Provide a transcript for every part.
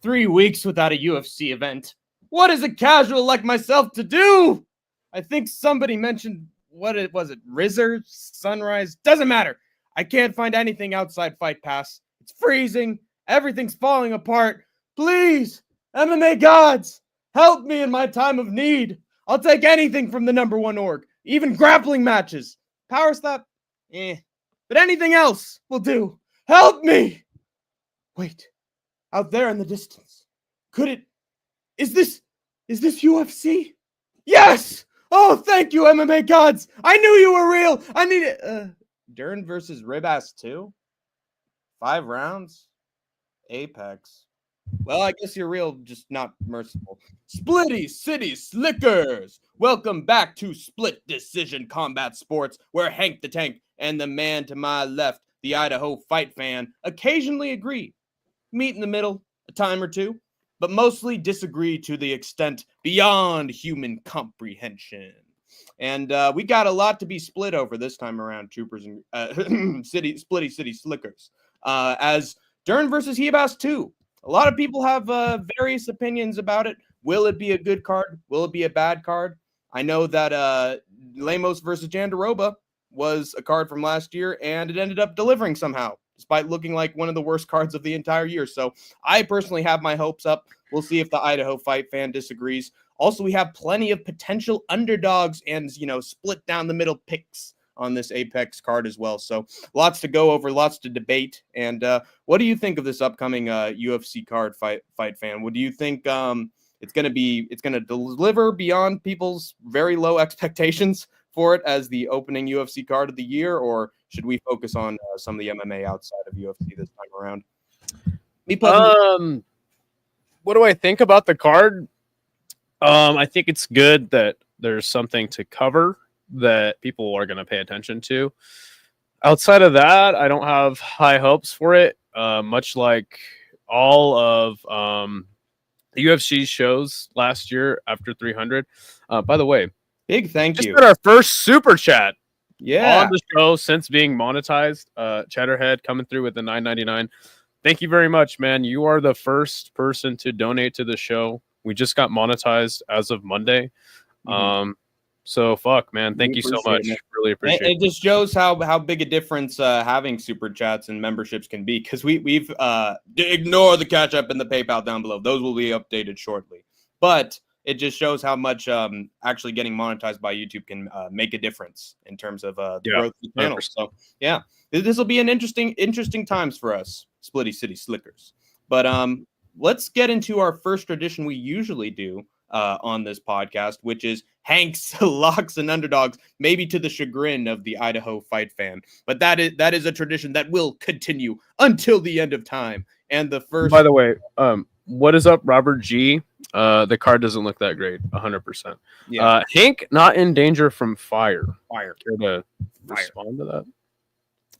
3 weeks without a UFC event. What is a casual like myself to do? I think somebody mentioned, was it, Rizzer, Sunrise? Doesn't matter. I can't find anything outside Fight Pass. It's freezing. Everything's falling apart. Please, MMA gods, help me in my time of need. I'll take anything from the #1 org, even grappling matches. Power slap? But anything else will do. Help me! Wait, out there in the distance. Is this UFC? Yes! Oh, thank you, MMA gods! I knew you were real! I need it. Dern versus Ribas 2? 5 rounds? Apex. Well, I guess you're real, just not merciful. Splitty City Slickers! Welcome back to Split Decision Combat Sports, where Hank the Tank and the man to my left, the Idaho FightFan, occasionally agree. Meet in the middle, a time or two, but mostly disagree to the extent beyond human comprehension. And we got a lot to be split over this time around, Troopers and Splitty City Slickers. As Dern versus Ribas 2. A lot of people have various opinions about it. Will it be a good card? Will it be a bad card? I know that Lemos versus Jandaroba was a card from last year, and it ended up delivering somehow, despite looking like one of the worst cards of the entire year. So I personally have my hopes up. We'll see if the Idaho FightFan disagrees. Also, we have plenty of potential underdogs and, split down the middle picks on this Apex card as well. So lots to go over, lots to debate. And what do you think of this upcoming UFC card, FightFan? What do you think it's going to deliver beyond people's very low expectations for it as the opening UFC card of the year, or should we focus on some of the MMA outside of UFC this time around? What do I think about the card? I think it's good that there's something to cover that people are going to pay attention to. Outside of that, I don't have high hopes for it. Much like all of the UFC shows last year after 300. By the way, big thank you. Just got our first super chat on the show since being monetized. Chatterhead coming through with the $9.99. Thank you very much, man. You are the first person to donate to the show. We just got monetized as of Monday. So fuck, man. Thank you so much. Really appreciate it. It just shows how big a difference having super chats and memberships can be, because we've ignore the catch up and the PayPal down below. Those will be updated shortly. But it just shows how much actually getting monetized by YouTube can make a difference in terms of the growth of the channel. 100%. So yeah, this will be an interesting times for us, Splitty City Slickers. But let's get into our first tradition we usually do on this podcast, which is Hank's locks and underdogs, maybe to the chagrin of the Idaho FightFan. But that is a tradition that will continue until the end of time. And the first, by the way, what is up, Robert G? The card doesn't look that great, 100%. Yeah. Hank not in danger from fire. Care to respond to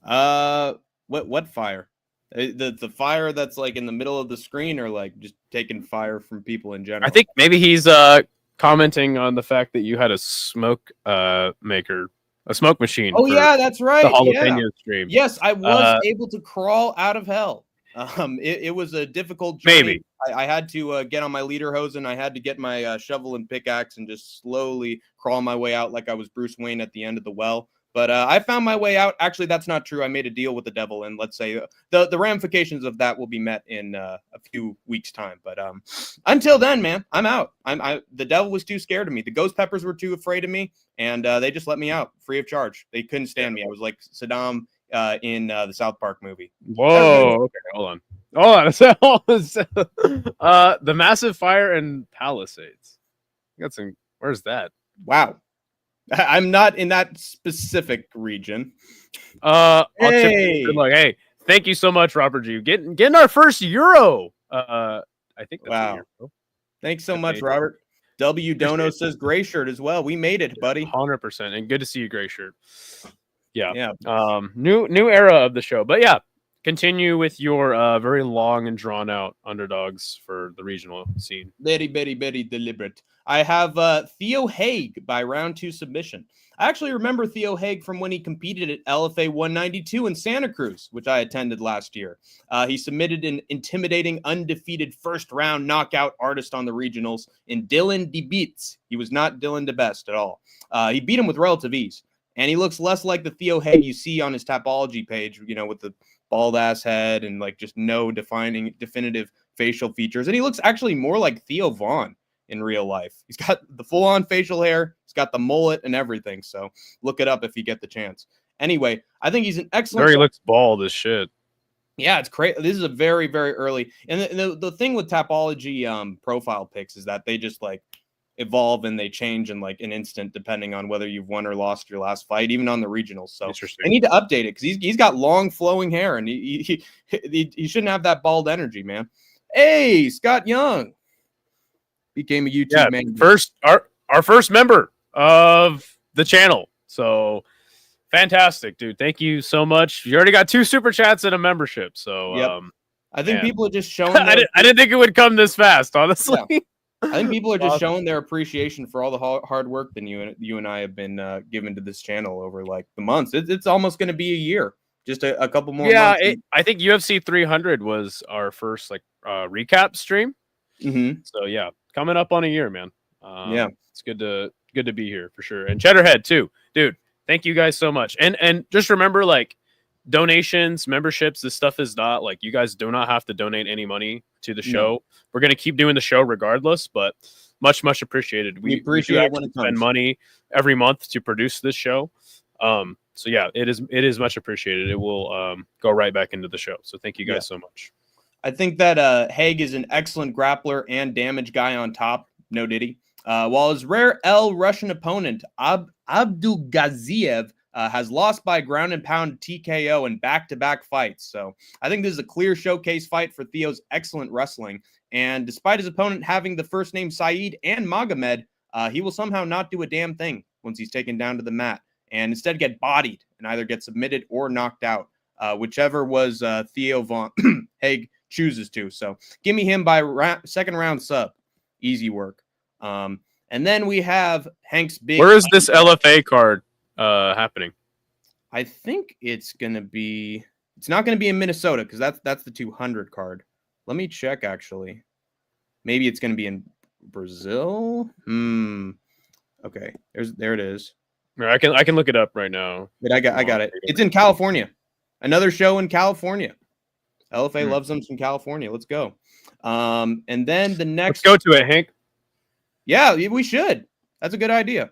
that? What fire? The fire that's like in the middle of the screen, or like just taking fire from people in general? I think maybe he's commenting on the fact that you had a smoke maker, a smoke machine. Oh yeah, that's right. The jalapeno stream. Yes, I was able to crawl out of hell. It was a difficult journey. Maybe I had to get on my lederhosen, and I had to get my shovel and pickaxe and just slowly crawl my way out like I was Bruce Wayne at the end of the well. But I found my way out. Actually, that's not true. I made a deal with the devil, and let's say the ramifications of that will be met in a few weeks' time. But until then, man, I'm out. The devil was too scared of me. The ghost peppers were too afraid of me, and they just let me out free of charge. They couldn't stand me. I was like Saddam in the South Park movie. Whoa. Okay, hold on. The massive fire in Palisades. Where's that? Wow. I'm not in that specific region. Hey, thank you so much, Robert G. Getting our first Euro. I think that's wow. Thanks so much, Robert. W Dono says gray shirt as well. We made it, buddy. 100%. And good to see you, gray shirt. Yeah. New era of the show. But yeah, continue with your very long and drawn out underdogs for the regional scene. Very, very, very deliberate. I have Theo Haig by round 2 submission. I actually remember Theo Haig from when he competed at LFA 192 in Santa Cruz, which I attended last year. He submitted an intimidating, undefeated first-round knockout artist on the regionals in Dylan DeBeats. He was not Dylan DeBest at all. He beat him with relative ease, and he looks less like the Theo Haig you see on his Tapology page, you know, with the bald-ass head and, like, just no definitive facial features. And he looks actually more like Theo Vaughn in real life. He's got the full-on facial hair. He's got the mullet and everything. So look it up if you get the chance. Anyway, I think he's an excellent. He looks bald as shit. Yeah, it's crazy. This is a very, very early. And the thing with Tapology profile pics is that they just like evolve and they change in like an instant depending on whether you've won or lost your last fight, even on the regionals. So they need to update it because he's got long flowing hair and he shouldn't have that bald energy, man. Hey, Scott Young became a YouTube man. Our first member of the channel. So fantastic, dude. Thank you so much. You already got 2 super chats and a membership. So yep. I think people are just showing I didn't think it would come this fast, honestly. Yeah. I think people are just showing their appreciation for all the hard work that you and I have been given to this channel over like the months. It's almost going to be a year. Just a couple more months. I think UFC 300 was our first like recap stream. Mm-hmm. So yeah, coming up on a year, man. Yeah, it's good to be here for sure. And Cheddarhead too, dude. Thank you guys so much. And just remember, like donations, memberships. This stuff is not like you guys do not have to donate any money to the show. No. We're gonna keep doing the show regardless, but much appreciated. We appreciate it when it spend money every month to produce this show. So yeah, it is much appreciated. It will go right back into the show. So thank you guys so much. I think that Haig is an excellent grappler and damage guy on top. No diddy. While his rare L Russian opponent Abdulgaziev has lost by ground and pound TKO in back-to-back fights. So I think this is a clear showcase fight for Theo's excellent wrestling. And despite his opponent having the first name Saeed and Magomed, he will somehow not do a damn thing once he's taken down to the mat and instead get bodied and either get submitted or knocked out, whichever was Theo Von Haig chooses to. So give me him by second round sub. Easy work. And then we have Hank's big. Where is this LFA card happening? I think it's gonna be. It's not gonna be in Minnesota because that's the 200 card. Let me check actually. Maybe it's gonna be in Brazil. Okay. There it is. I can look it up right now. But I got it. It's in California. Another show in California. LFA loves them from California. Let's go. And then the next. Let's go to it, Hank. Yeah, we should. That's a good idea.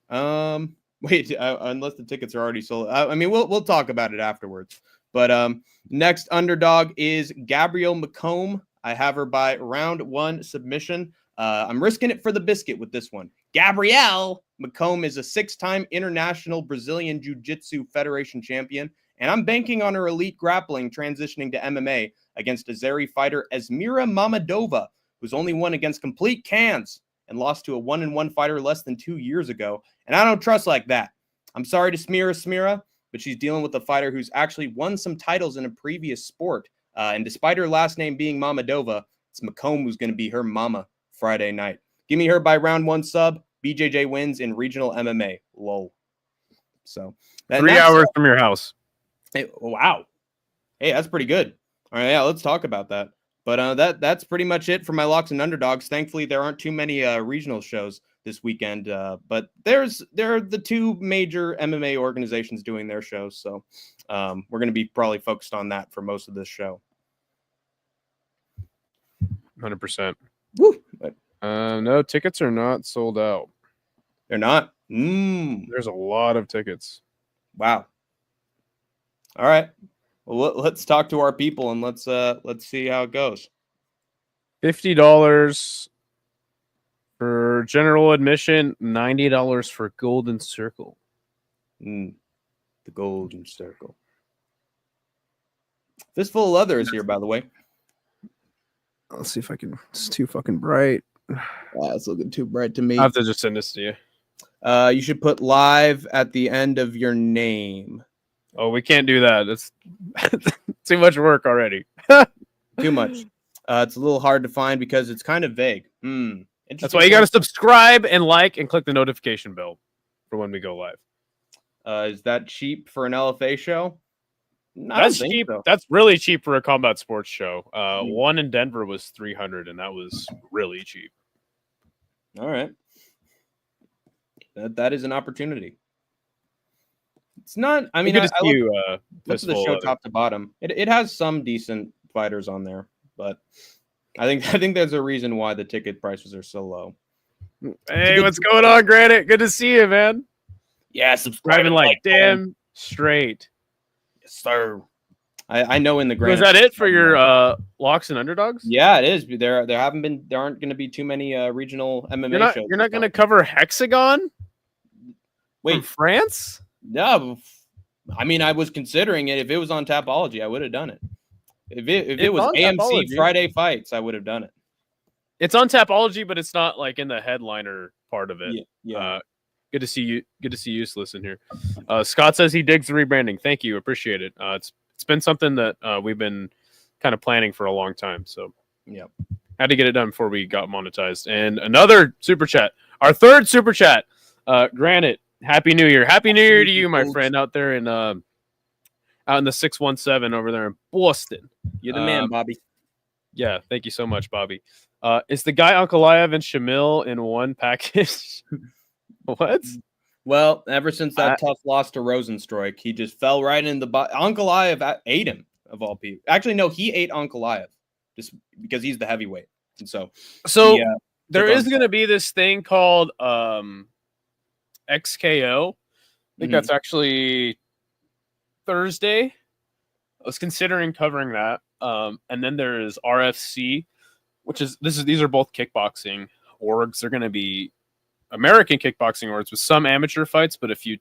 Wait, unless the tickets are already sold. I mean, we'll talk about it afterwards. But next underdog is Gabrielle McComb. I have her by round 1 submission. I'm risking it for the biscuit with this one. Gabrielle McComb is a 6-time international Brazilian Jiu-Jitsu Federation champion, and I'm banking on her elite grappling transitioning to MMA against Azeri fighter Esmira Mamadova, who's only won against complete cans and lost to a 1-1 fighter less than 2 years ago. And I don't trust like that. I'm sorry to Smira, but she's dealing with a fighter who's actually won some titles in a previous sport. And despite her last name being Mamadova, it's McComb who's going to be her mama Friday night. Give me her by round 1 sub. BJJ wins in regional MMA. Lol. So 3 hours from your house. Hey, wow. Hey, that's pretty good. All right, yeah, let's talk about that. But that's pretty much it for my locks and underdogs. Thankfully, there aren't too many regional shows this weekend. But there are the 2 major MMA organizations doing their shows. So we're going to be probably focused on that for most of this show. 100%. Woo. No, tickets are not sold out. They're not? There's a lot of tickets. Wow. All right. Well, let's talk to our people and let's see how it goes. $50 for general admission, $90 for Golden Circle. The Golden Circle. Fistful of Leather is here, by the way. Let's see if I can. It's too fucking bright. It's looking too bright to me. I have to just send this to you. You should put live at the end of your name. Oh, we can't do that. It's Too much work already. Too much. It's a little hard to find because it's kind of vague. That's why you got to subscribe and like and click the notification bell for when we go live. Is that cheap for an LFA show? That's cheap. So. That's really cheap for a combat sports show. One in Denver was 300, and that was really cheap. All right. That is an opportunity. It's not. I mean, I look at the show top to bottom. It has some decent fighters on there, but I think there's a reason why the ticket prices are so low. Hey, what's going on, Granite? Good to see you, man. Yeah, subscribing like damn straight. Yes, sir. I know in the Granite. Was that it for your locks and underdogs? Yeah, it is. There aren't going to be too many regional MMA shows. You're not going to cover Hexagon? Wait, from France? No, I mean, I was considering it. If it was on Tapology, I would have done it. If it was AMC Tapology. Friday fights, I would have done it. It's on Tapology, but it's not like in the headliner part of it. Yeah. Good to see you. Good to see Useless in here. Scott says he digs the rebranding. Thank you. Appreciate it. It's been something that we've been kind of planning for a long time. So yeah, had to get it done before we got monetized. And another super chat. Our third super chat. Granite. Happy New Year. Happy New Year to you, my friend, out there in out in the 617 over there in Boston. You're the man, Bobby. Yeah, thank you so much, Bobby. Is the guy Ankalaev and Shamil in one package? What? Well, ever since that tough loss to Rosenstruik, he just fell right in the Ankalaev ate him, of all people. Actually, no, he ate Ankalaev just because he's the heavyweight. And so there is going to be this thing called XKO. I think that's actually Thursday. I was considering covering that. And then there is RFC, which is these are both kickboxing orgs. They're going to be American kickboxing orgs with some amateur fights, but a few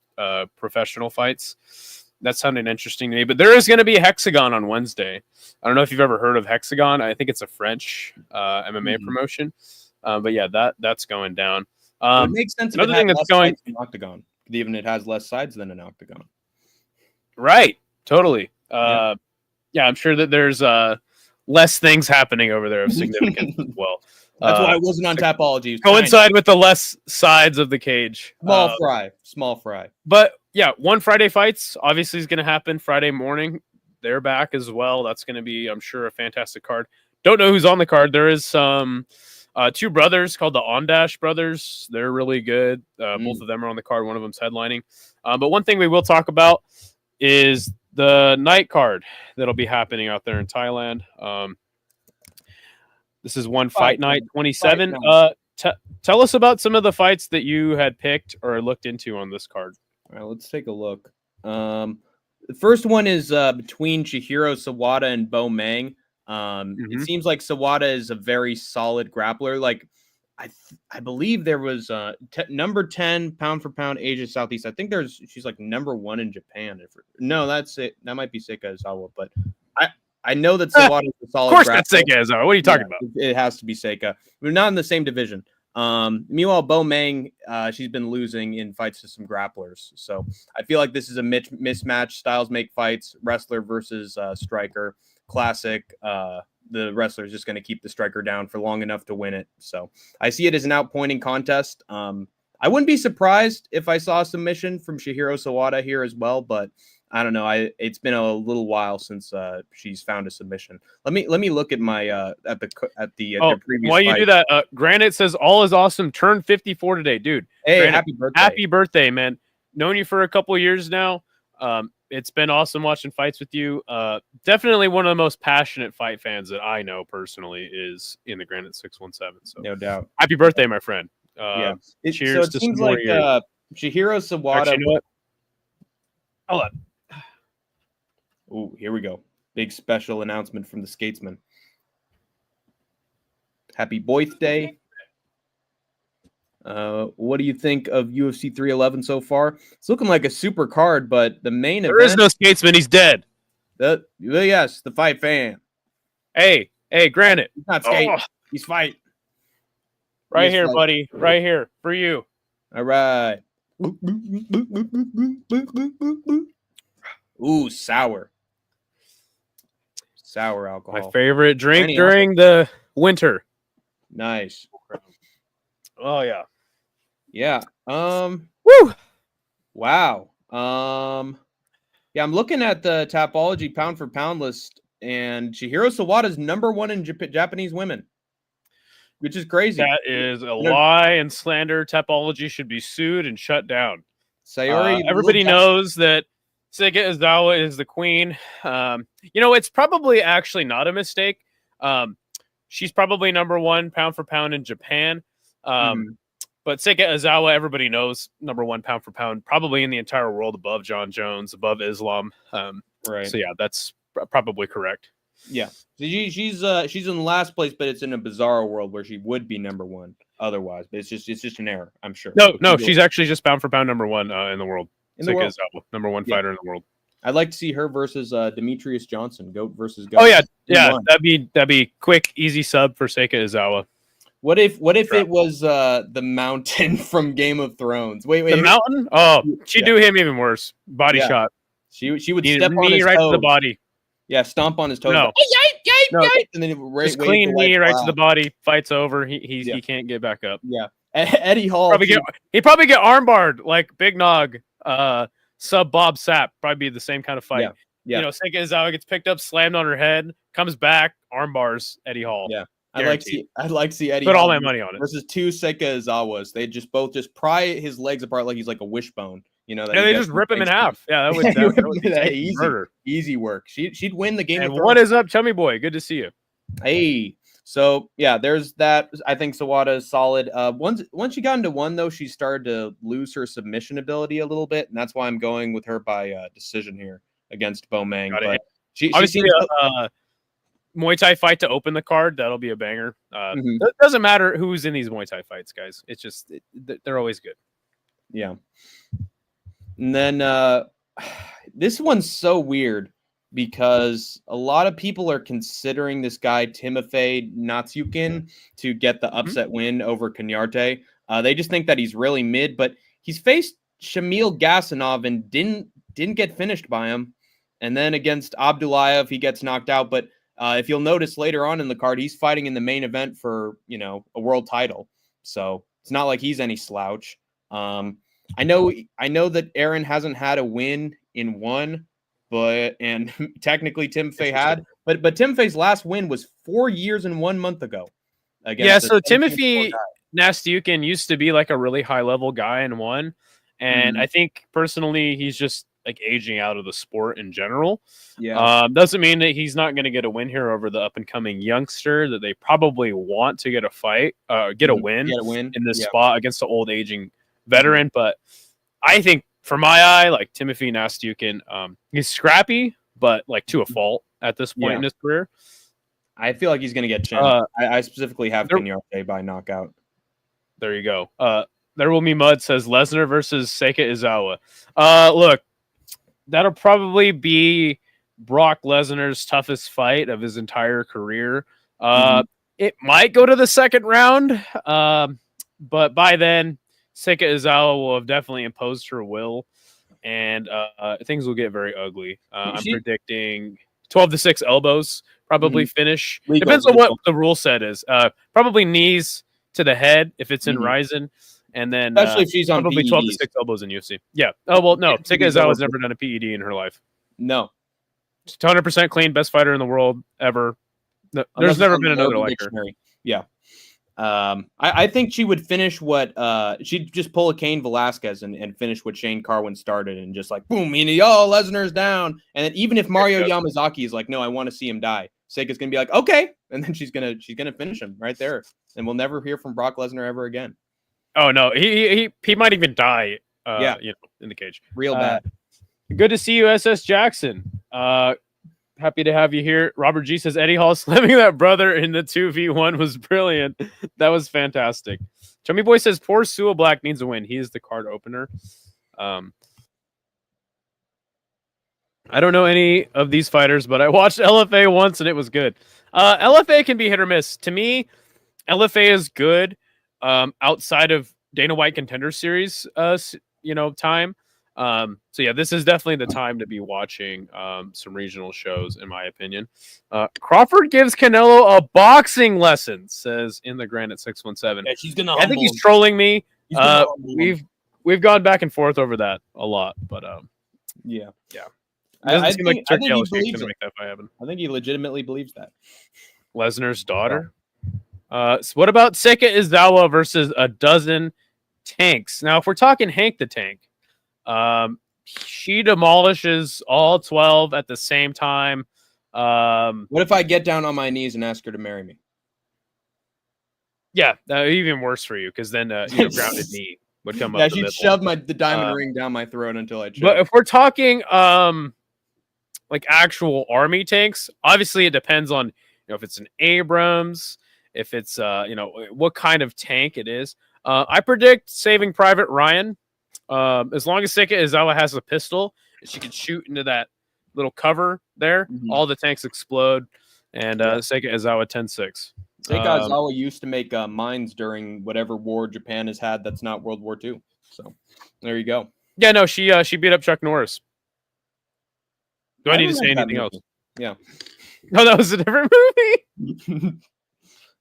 professional fights. That sounded interesting to me. But there is going to be a Hexagon on Wednesday. I don't know if you've ever heard of Hexagon. I think it's a French MMA promotion. But yeah, that's going down. It makes sense. Another thing that's going an octagon, even it has less sides than an octagon. Right. Totally. Yeah, I'm sure that there's less things happening over there of significance as well. That's why it wasn't on Tapology. Coincide with the less sides of the cage. Small fry. But yeah, one Friday fights obviously is going to happen Friday morning. They're back as well. That's going to be, I'm sure, a fantastic card. Don't know who's on the card. There is some two brothers called the Ondash brothers. They're really good. Both of them are on the card. One of them's headlining. But one thing we will talk about is the night card that'll be happening out there in Thailand. This is one fight night 27. Tell us about some of the fights that you had picked or looked into on this card. All right, let's take a look. The first one is between Chihiro Sawada and Bo Mang. It seems like Sawada is a very solid grappler. Like I believe there was number 10 pound for pound Asia Southeast. I think she's like number 1 in Japan. No, that's it. That might be Seika Izawa, but I know that Sawada is a solid. Of course, that's Seika Izawa. What are you talking about? It has to be Seika. We're not in the same division. Meanwhile, Bo Mang, she's been losing in fights to some grapplers. So I feel like this is a mismatch. Styles make fights. Wrestler versus striker. Classic. The wrestler is just going to keep the striker down for long enough to win it. So I see it as an outpointing contest. I wouldn't be surprised if I saw a submission from Chihiro Sawada here as well, but I don't know. It's been a little while since she's found a submission. Let me look at my at the previous. While you do that, Granite says all is awesome. Turned 54 today, dude. Hey, Granite, happy birthday! Happy birthday, man. Known you for a couple of years now. It's been awesome watching fights with you. Definitely one of the most passionate fight fans that I know personally is in the Granite 617. So no doubt. Happy birthday, my friend. Cheers to some more years. Chihiro Sawada. Actually, you know what? Hold on. Oh, here we go. Big special announcement from the Skatesman. Happy birthday. What do you think of UFC 311 so far? It's looking like a super card, but the main event... There is no Skatesman. He's dead. Yes, the fight fan. Hey, Granite. He's not skate. Oh. He's fight. Right here, buddy. Right here. For you. All right. Ooh, sour. Sour alcohol. My favorite drink Any during the winter. Nice. Oh yeah. Yeah. Woo! Wow. Yeah, I'm looking at the Tapology pound for pound list, and Chihiro Sawada's #1 in Japanese women, which is crazy. That is a lie and slander. Tapology should be sued and shut down. Sayori, Everybody knows that Seika Izawa is the queen. It's probably actually not a mistake. She's probably #1 pound for pound in Japan. But Seika Izawa, everybody knows #1 pound for pound, probably in the entire world, above John Jones, above Islam. Right. So yeah, that's probably correct. Yeah, she's in last place, but it's in a bizarre world where she would be #1 otherwise. But it's just an error, I'm sure. No, she's actually just pound for pound #1 in the world. Seika Izawa, #1 fighter in the world. I'd like to see her versus Demetrius Johnson, GOAT versus GOAT. Oh yeah, that'd be quick, easy sub for Seika Izawa. What if it was the Mountain from Game of Thrones? Wait, the Mountain? Oh, she'd do him even worse. Body shot. She would step on his right toes. to the body. Yeah, stomp on his toes. No. No. And then just clean knee right to the body. Fight's over. He can't get back up. Yeah. Eddie Hall. He'd probably get armbarred like Big Nog, sub Bob Sapp. Probably be the same kind of fight. Yeah. Seika Izawa gets picked up, slammed on her head, comes back, armbars Eddie Hall. Yeah. I'd like to see Eddie. Put all my money on it. Versus two Seika Izawas. They both pry his legs apart like he's like a wishbone. They just rip him in half. Yeah, that would be easy work. She'd win the game. And what is up, Chummy Boy? Good to see you. Hey. So yeah, there's that. I think Sawada is solid. Once she got into one though, she started to lose her submission ability a little bit, and that's why I'm going with her by decision here against Bomang. But she seems Muay Thai fight to open the card. That'll be a banger. It doesn't matter who's in these Muay Thai fights, guys. It's just they're always good. Yeah. And then this one's so weird because a lot of people are considering this guy Timofey Natsukin to get the upset win over Kanyarte. They just think that he's really mid, but he's faced Shamil Gasanov and didn't get finished by him. And then against Abdullayev, he gets knocked out. But if you'll notice later on in the card, he's fighting in the main event for a world title. So it's not like he's any slouch. I know that Aaron hasn't had a win in one, and technically Timofey had, but Timofey's last win was 4 years and 1 month ago. So Timofey Nastyukin used to be like a really high level guy in one, and I think personally he's just like aging out of the sport in general. Yeah, doesn't mean that he's not going to get a win here over the up and coming youngster that they probably want to get a fight, get a win in this spot against the old aging veteran. But I think for my eye, like Timofey Nastyukin, he's scrappy, but like to a fault at this point in his career. I feel like he's going to get chinned. I specifically have Kanyarte by knockout. There you go. There Will Be Mud says Lesnar versus Seika Izawa. Look, that'll probably be Brock Lesnar's toughest fight of his entire career. It might go to the second round, but by then, Seika Izawa will have definitely imposed her will, and things will get very ugly. I'm predicting 12-6 elbows, probably finish. Depends on what the rule set is. Probably knees to the head if it's in Ryzen, and then especially if she's on probably PEDs. 12-6 elbows in UFC. Yeah. Oh well, no. Seika Izawa's never done a PED in her life. No. 100% clean, best fighter in the world ever. No, there's never been another like her. Yeah. I think she would finish what she'd just pull a Cain Velasquez and finish what Shane Carwin started and just like boom, Lesnar's down. And then even if Mario Yamazaki is like, no, I want to see him die, Seika's gonna be like, okay, and then she's gonna finish him right there, and we'll never hear from Brock Lesnar ever again. Oh no, he might even die. In the cage, real bad. Good to see you, SS Jackson. Happy to have you here. Robert G says Eddie Hall slamming that brother in the 2v1 was brilliant. That was fantastic. Chummy Boy says poor Sua Black needs a win. He is the card opener. I don't know any of these fighters, but I watched LFA once and it was good. LFA can be hit or miss. To me, LFA is good outside of Dana White Contender Series time. So yeah, this is definitely the time to be watching some regional shows, in my opinion. Crawford gives Canelo a boxing lesson, says in the Granite 617. Yeah, she's gonna. I think he's trolling me. He's gonna humble him. We've gone back and forth over that a lot, but yeah. it doesn't seem like Turkey LSU is going to it. make that fight happen. I think he legitimately believes that. Lesnar's daughter. So what about Seika Izawa versus a dozen tanks? Now, if we're talking Hank the Tank, she demolishes all 12 at the same time. What if I get down on my knees and ask her to marry me? Yeah, even worse for you, because then grounded knee would come up. Yeah, she'd shove the diamond ring down my throat until I choked. But if we're talking like actual army tanks, obviously it depends on if it's an Abrams, if it's what kind of tank it is. I predict Saving Private Ryan. As long as Seika Izawa has a pistol, she can shoot into that little cover there. All the tanks explode, and Seika Izawa 10-6. Seika Izawa used to make mines during whatever war Japan has had that's not World War II. So there you go. Yeah, no, she beat up Chuck Norris. Do I need to say anything else? Yeah. No, that was a different movie.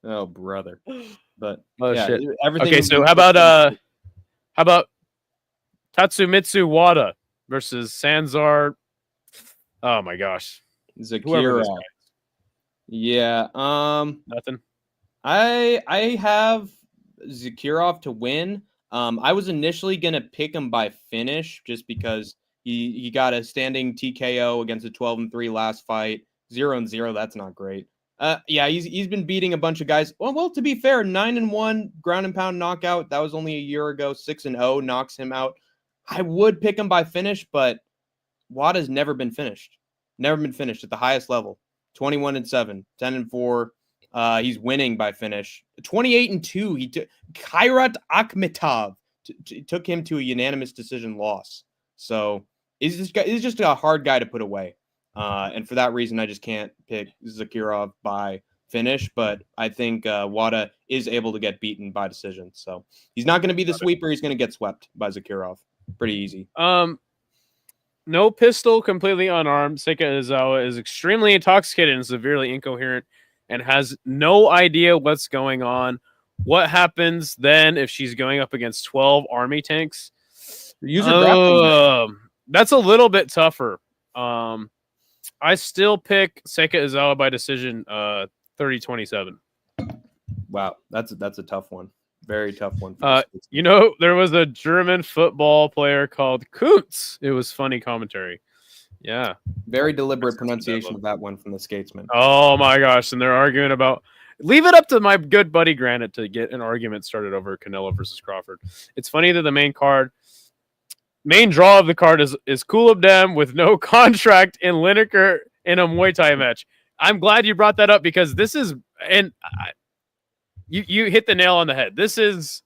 Oh, brother. But shit. Everything. Okay, so how about Tatsumitsu Wada versus Sanzar? Oh my gosh, Zakira. Yeah. Nothing. I have Zakirov to win. I was initially gonna pick him by finish just because he got a standing TKO against a 12-3 last fight. 0-0. That's not great. Yeah, he's been beating a bunch of guys. Well, to be fair, 9-1 ground and pound knockout. That was only a year ago. 6-0 knocks him out. I would pick him by finish, but Wada's never been finished. Never been finished at the highest level. 21-7, 10-4. He's winning by finish. 28-2. He took Kairat Akhmetov. Took him to a unanimous decision loss. So he's just a hard guy to put away. And for that reason, I just can't pick Zakirov by finish. But I think Wada is able to get beaten by decision. So he's not going to be the sweeper. He's going to get swept by Zakirov. Pretty easy. No pistol, completely unarmed. Seika Izawa is extremely intoxicated and severely incoherent and has no idea what's going on. What happens then if she's going up against 12 army tanks? Use her grappling. That's a little bit tougher. I still pick Seika Izawa by decision 30-27. Wow, that's a tough one. Very tough one. There was a German football player called Kuntz. It was funny commentary. Yeah. Very deliberate pronunciation of that one from the Skatesman. Oh my gosh. And they're arguing about leave it up to my good buddy Granite to get an argument started over Canelo versus Crawford. It's funny that the main draw of the card is Kulabdem with no contract in Lineker in a Muay Thai match. I'm glad you brought that up because this is you hit the nail on the head. This is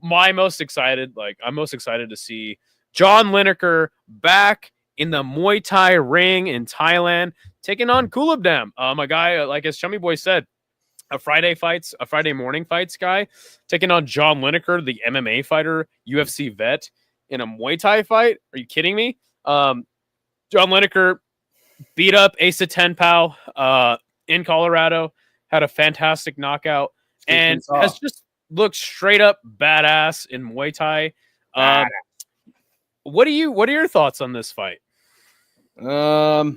my most excited. I'm most excited to see John Lineker back in the Muay Thai ring in Thailand, taking on Kulabdem. A guy, like as Chummy Boy said, a Friday morning fights guy, taking on John Lineker, the MMA fighter, UFC vet, in a Muay Thai fight. Are you kidding me? John Lineker beat up Asa Tenpao in Colorado, had a fantastic knockout, and has just looked straight up badass in Muay Thai. What are your thoughts on this fight? I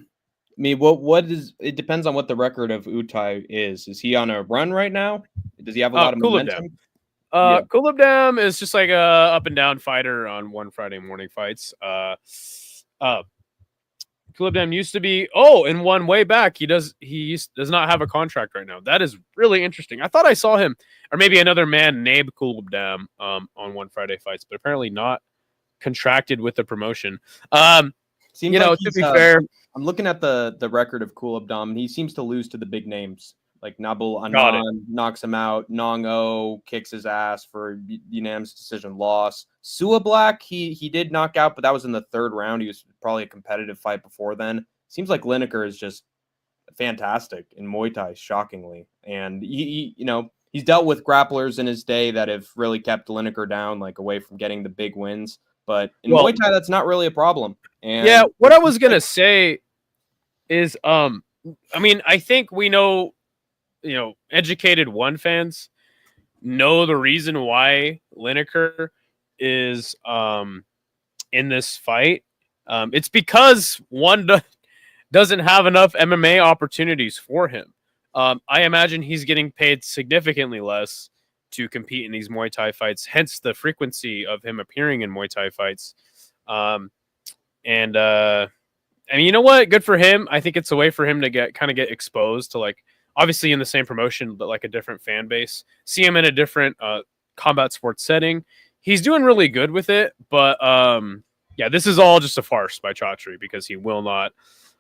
mean, what is it? Depends on what the record of Utai is. Is he on a run right now? Does he have a lot of momentum? Kulabdem is just like a up and down fighter on one Friday morning fights. Kulabdem used to be in one way back. He does not have a contract right now. That is really interesting. I thought I saw him, or maybe another man named Kulabdem on one Friday fights, but apparently not contracted with the promotion. Seems like to be fair, I'm looking at the record of Kulabdem. He seems to lose to the big names. Like Nabul Anan knocks him out. Nong O kicks his ass for unanimous decision loss. Sua Black, he did knock out, but that was in the third round. He was probably a competitive fight before then. Seems like Lineker is just fantastic in Muay Thai, shockingly. And he's dealt with grapplers in his day that have really kept Lineker down, away from getting the big wins. But in Well- Muay Thai, that's not really a problem. And Yeah, what I was gonna say is, I mean, I think we know, educated one fans know the reason why Lineker is in this fight. It's because one doesn't have enough MMA opportunities for him. I imagine he's getting paid significantly less to compete in these Muay Thai fights, hence the frequency of him appearing in Muay Thai fights. I mean, you know what? Good for him. I think it's a way for him to get exposed to, like, obviously in the same promotion, but like a different fan base. See him in a different combat sports setting. He's doing really good with it, but yeah, this is all just a farce by Chaudhry because he will not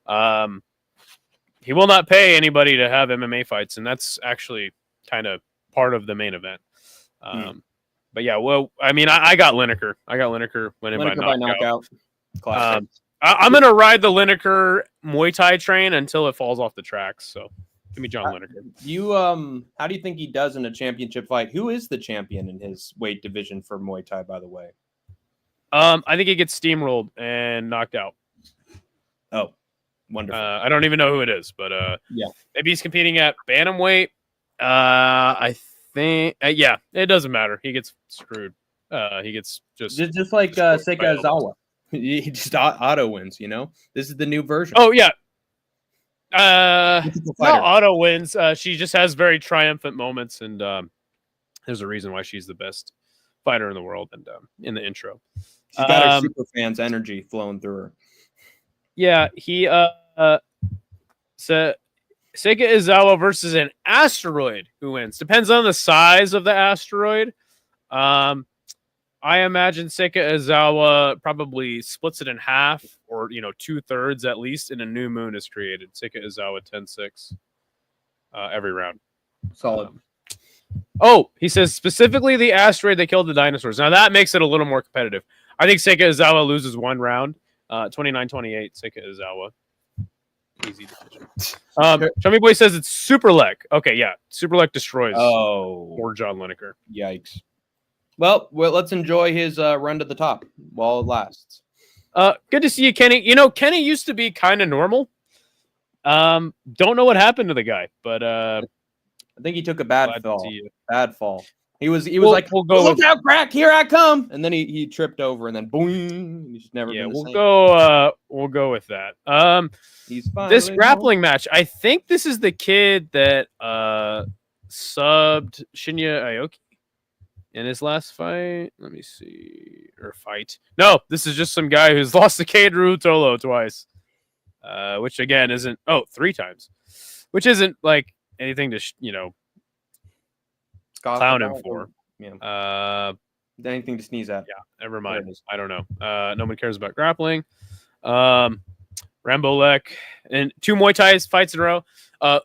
pay anybody to have MMA fights, and that's actually kind of part of the main event. But yeah, well, I mean, I got Lineker. I got Lineker winning by knockout. Classic. I'm gonna ride the Lineker Muay Thai train until it falls off the tracks. So give me John Lineker. You how do you think he does in a championship fight? Who is the champion in his weight division for Muay Thai, by the way? I think he gets steamrolled and knocked out. Oh, wonderful. I don't even know who it is, but yeah, maybe he's competing at bantamweight. I think yeah, it doesn't matter. He gets screwed. He gets just like Seika Azawa. He just auto wins, This is the new version. Oh yeah. Not auto wins. She just has very triumphant moments, and there's a reason why she's the best fighter in the world. And in the intro, she's got her super fans' energy flowing through her. Yeah, he Seika Izawa versus an asteroid. Who wins? Depends on the size of the asteroid. I imagine Seika Izawa probably splits it in half, or 2/3 at least, and a new moon is created. Seika Izawa 10-6 every round. Solid. He says specifically the asteroid that killed the dinosaurs. Now that makes it a little more competitive. I think Seika Izawa loses one round. 29-28, Seika Izawa. Easy decision. Chummy Boy says it's Super Leg. Okay, yeah. Super Leg destroys poor John Lineker. Yikes. Well, let's enjoy his run to the top while it lasts. Good to see you, Kenny. Kenny used to be kind of normal. Don't know what happened to the guy, but I think he took a bad fall. Bad fall. He was like, we'll go look out, crack! Here I come! And then he tripped over, and then boing! He's never. Yeah, we'll go with that. He's fine. This grappling match. I think this is the kid that subbed Shinya Aoki in his last fight. Let me see. Or fight. No, this is just some guy who's lost to Cade Ruotolo twice. Which again isn't 3 times. Which isn't like anything to clown him for. Yeah. Anything to sneeze at. Yeah, never mind. I don't know. No one cares about grappling. Rambo Lek and 2 Muay Thai fights in a row.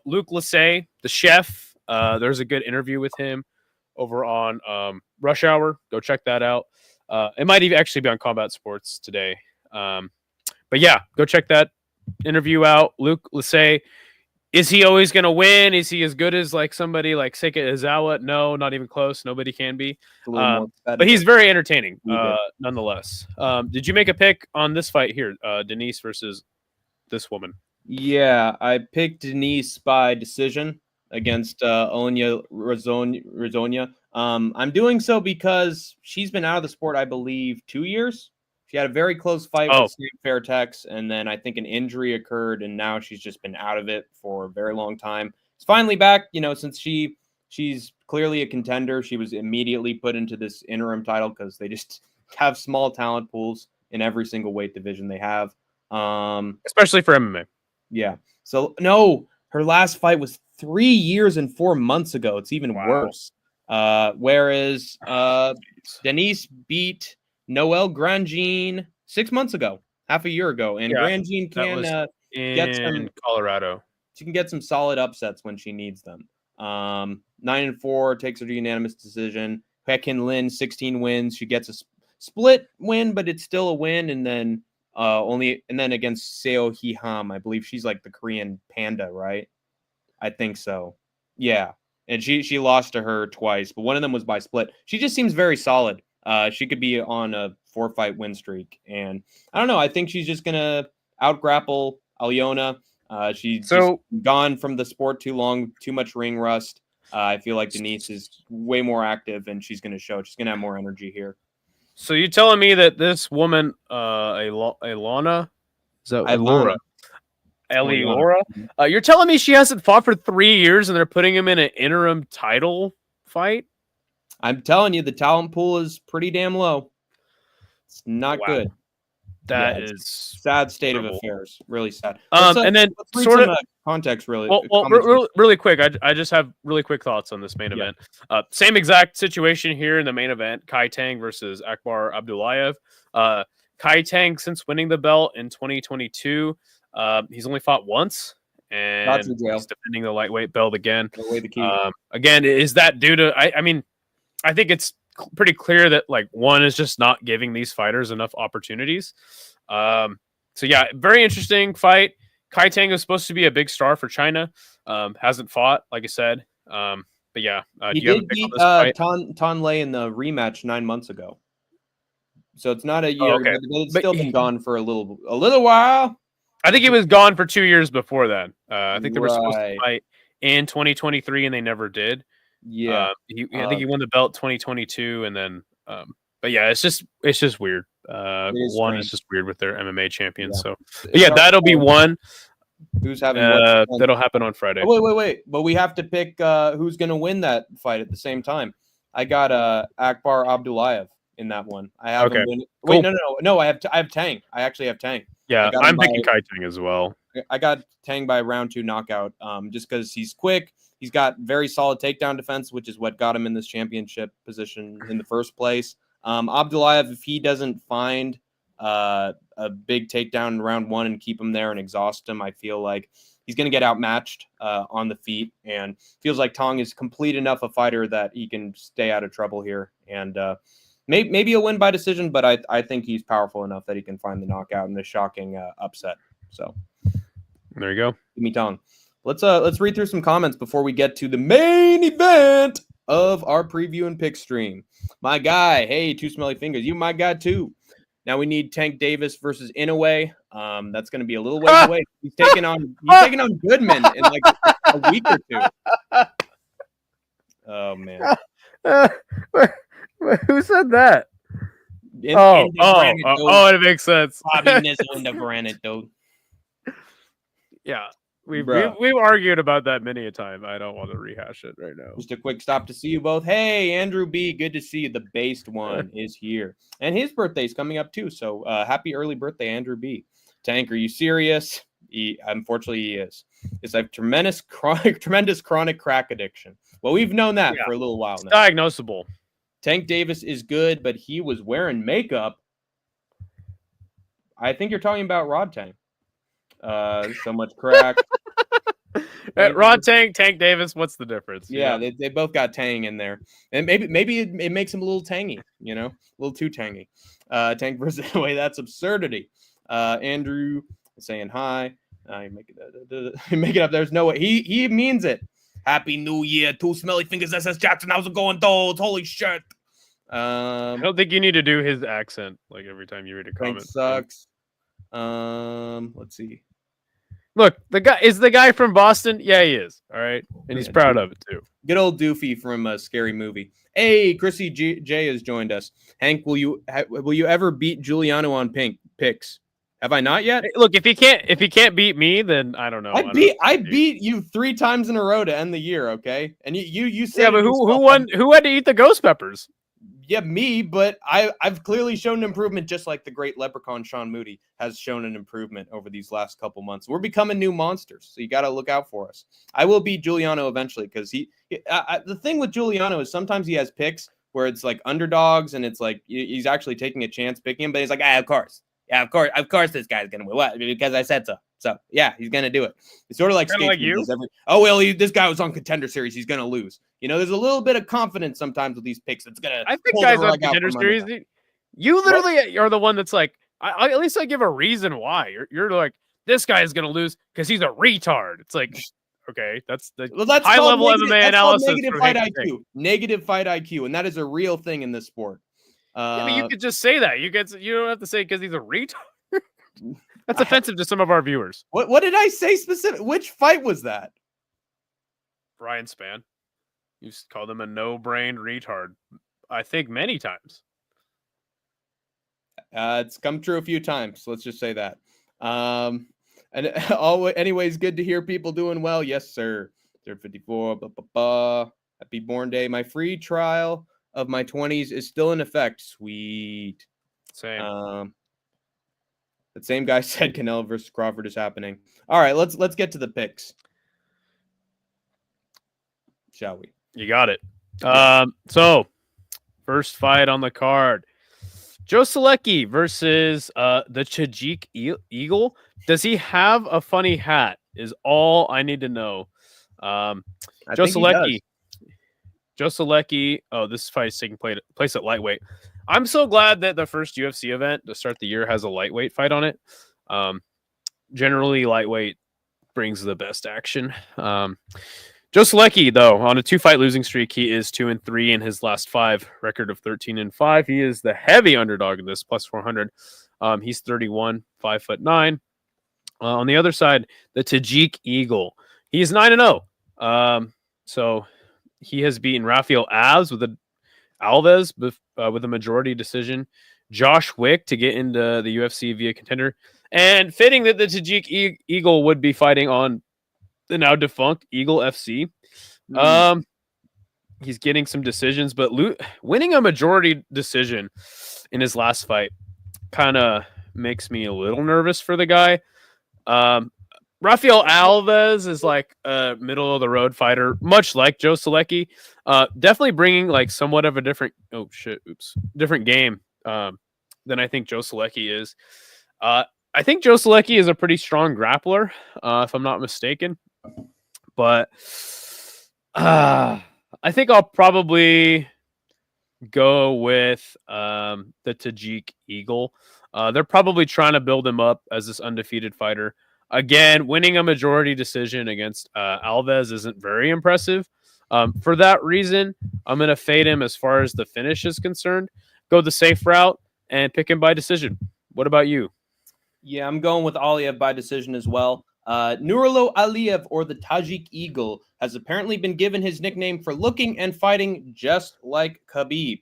Luke Lasay, the chef. There's a good interview with him over on Rush Hour. Go check that out. It might even actually be on Combat Sports today. But yeah, go check that interview out. Luke Lasay. Is he always going to win? Is he as good as like somebody like Seika Izawa? No, not even close. Nobody can be. But he's very entertaining, nonetheless. Did you make a pick on this fight here, Denise versus this woman? Yeah, I picked Denise by decision against Onya Rizonia. I'm doing so because she's been out of the sport, I believe, 2 years. She had a very close fight with Sam Fairtex, and then I think an injury occurred, and now she's just been out of it for a very long time. It's finally back, since she's clearly a contender. She was immediately put into this interim title because they just have small talent pools in every single weight division they have. Especially for MMA. Yeah. So, no, her last fight was 3 years and 4 months ago. It's even worse. Whereas Denise beat Noelle Grandjean 6 months ago, half a year ago, and Grandjean can get some Colorado. She can get some solid upsets when she needs them. 9-4 takes her to unanimous decision. Pekin Lin 16 wins. She gets a split win, but it's still a win. And then against Seo Hee-ham, I believe she's like the Korean panda, right? I think so. Yeah, and she lost to her twice, but one of them was by split. She just seems very solid. She could be on a 4-fight win streak. And I don't know. I think she's just going to out-grapple Alyona. She's just gone from the sport too long, too much ring rust. I feel like Denise is way more active, and she's going to show. She's going to have more energy here. So you're telling me that this woman, Ilana, is that Laura? Ellie Laura? You're telling me she hasn't fought for 3 years and they're putting him in an interim title fight? I'm telling you, the talent pool is pretty damn low. It's not good. That is sad state of affairs. Really sad. And then sort of context, really. Really quick. I just have really quick thoughts on this main event. Same exact situation here in the main event: Kai Tang versus Akbar Abdullayev. Kai Tang, since winning the belt in 2022, he's only fought once, and he's defending the lightweight belt again. Again, is that due to? I mean, I think it's pretty clear that like one is just not giving these fighters enough opportunities. So yeah, very interesting fight. Kai Tang is supposed to be a big star for China. Hasn't fought, like I said. But yeah, he did beat Tan Lei in the rematch 9 months ago. So it's not a year, but it's still been gone for a little while. I think he was gone for 2 years before that. I think they were supposed to fight in 2023 and they never did. Yeah. I think he won the belt 2022 and then but yeah, it's just weird. One is just weird with their MMA champions. So yeah, that'll be one. Who's having that'll happen on Friday. Oh, wait. But we have to pick who's gonna win that fight at the same time. I got Akbar Abdullayev in that one. I have him win. Wait, no. I have Tang. I actually have Tang. Yeah, I'm picking Kai Tang as well. I got Tang by round 2 knockout. Just because he's quick. He's got very solid takedown defense, which is what got him in this championship position in the first place. Abdullayev, if he doesn't find a big takedown in round 1 and keep him there and exhaust him, I feel like he's going to get outmatched on the feet, and feels like Tong is complete enough a fighter that he can stay out of trouble here. And maybe he'll win by decision, but I think he's powerful enough that he can find the knockout in this shocking upset. So there you go. Give me Tong. Let's read through some comments before we get to the main event of our preview and pick stream. My guy, hey, Two Smelly Fingers, you my guy too. Now we need Tank Davis versus Inoue. That's going to be a little ways away. He's taking on Goodman in like a week or 2. Oh man. Who said that? It makes sense. Bobby Nizzle in the granite, dude. Yeah. We've argued about that many a time. I don't want to rehash it right now. Just a quick stop to see you both. Hey, Andrew B, good to see you. The based one is here. And his birthday's coming up too. So happy early birthday, Andrew B. Tank, are you serious? Unfortunately, he is. It's a tremendous chronic crack addiction. Well, we've known that for a little while now. Diagnosable. Tank Davis is good, but he was wearing makeup. I think you're talking about Rod Tank. So much crack. Rod Tank Davis, what's the difference? Yeah, they both got tang in there. And maybe it makes him a little tangy, a little too tangy. Tank versus Inoue, that's absurdity. Andrew saying hi. Make it up. There's no way. He means it. Happy New Year, Two Smelly Fingers, SS Jackson. How's it going, dolls? Holy shit. I don't think you need to do his accent like every time you read a comment. Sucks. Let's see. Look, the guy from Boston. Yeah, he is. All right, and he's proud of it too. Good old Doofy from a Scary Movie. Hey, Chrissy J has joined us. Hank, will you ever beat Giuliano on picks? Have I not yet? Hey, look, if he can't beat me, then I don't know. I beat you 3 times in a row to end the year. Okay, and you said yeah, but who won? Who had to eat the ghost peppers? Yeah, me, but I've clearly shown an improvement, just like the great leprechaun Sean Moody has shown an improvement over these last couple months. We're becoming new monsters, so you got to look out for us. I will beat Giuliano eventually, because the thing with Giuliano is sometimes he has picks where it's like underdogs, and it's like he's actually taking a chance picking him, but he's like, of course, this guy's gonna win. What? Because I said so. So yeah, he's gonna do it. It's sort of like you. This guy was on Contender Series. He's gonna lose. There's a little bit of confidence sometimes with these picks. It's gonna. I think guys on Contender Series. You literally are the one that's like. At least I give a reason why. You're like, this guy is gonna lose because he's a retard. It's like, okay, that's the high level MMA analysis. Negative fight IQ, and that is a real thing in this sport. Yeah, but you could just say that. You don't have to say because he's a retard. That's offensive to some of our viewers. What did I say specific? Which fight was that? Brian Spann. You called him a no-brain retard. I think many times. It's come true a few times. Let's just say that. And anyways, good to hear people doing well. Yes, sir. 54. Happy Born Day. My free trial of my 20s is still in effect. Sweet. Same. The same guy said Canelo versus Crawford is happening. All right, let's get to the picks. Shall we? You got it. So first fight on the card. Joe Selecki versus the Chajik Eagle. Does he have a funny hat? Is all I need to know. Joe Selecki. Oh, this fight is taking place at lightweight. I'm so glad that the first UFC event to start the year has a lightweight fight on it. Generally, lightweight brings the best action. Joe Selecki, though, on a 2-fight losing streak, he is 2-3 in his last 5, record of 13-5. He is the heavy underdog in this, plus 400. He's 31, 5'9". On the other side, the Tajik Eagle, he's 9-0. So he has beaten Rafael Alves with a majority decision. Josh Wick to get into the UFC via contender, and fitting that the Tajik Eagle would be fighting on the now defunct Eagle FC. He's getting some decisions, but winning a majority decision in his last fight kind of makes me a little nervous for the guy. Rafael Alves is like a middle of the road fighter, much like Joe Selecki. Definitely bringing like somewhat of a different game than I think Joe Selecki is. I think Joe Selecki is a pretty strong grappler, if I'm not mistaken. But I think I'll probably go with the Tajik Eagle. They're probably trying to build him up as this undefeated fighter. Again, winning a majority decision against Alves isn't very impressive. For that reason, I'm going to fade him as far as the finish is concerned. Go the safe route and pick him by decision. What about you? Yeah, I'm going with Aliyev by decision as well. Nurullo Aliyev, or the Tajik Eagle, has apparently been given his nickname for looking and fighting just like Khabib,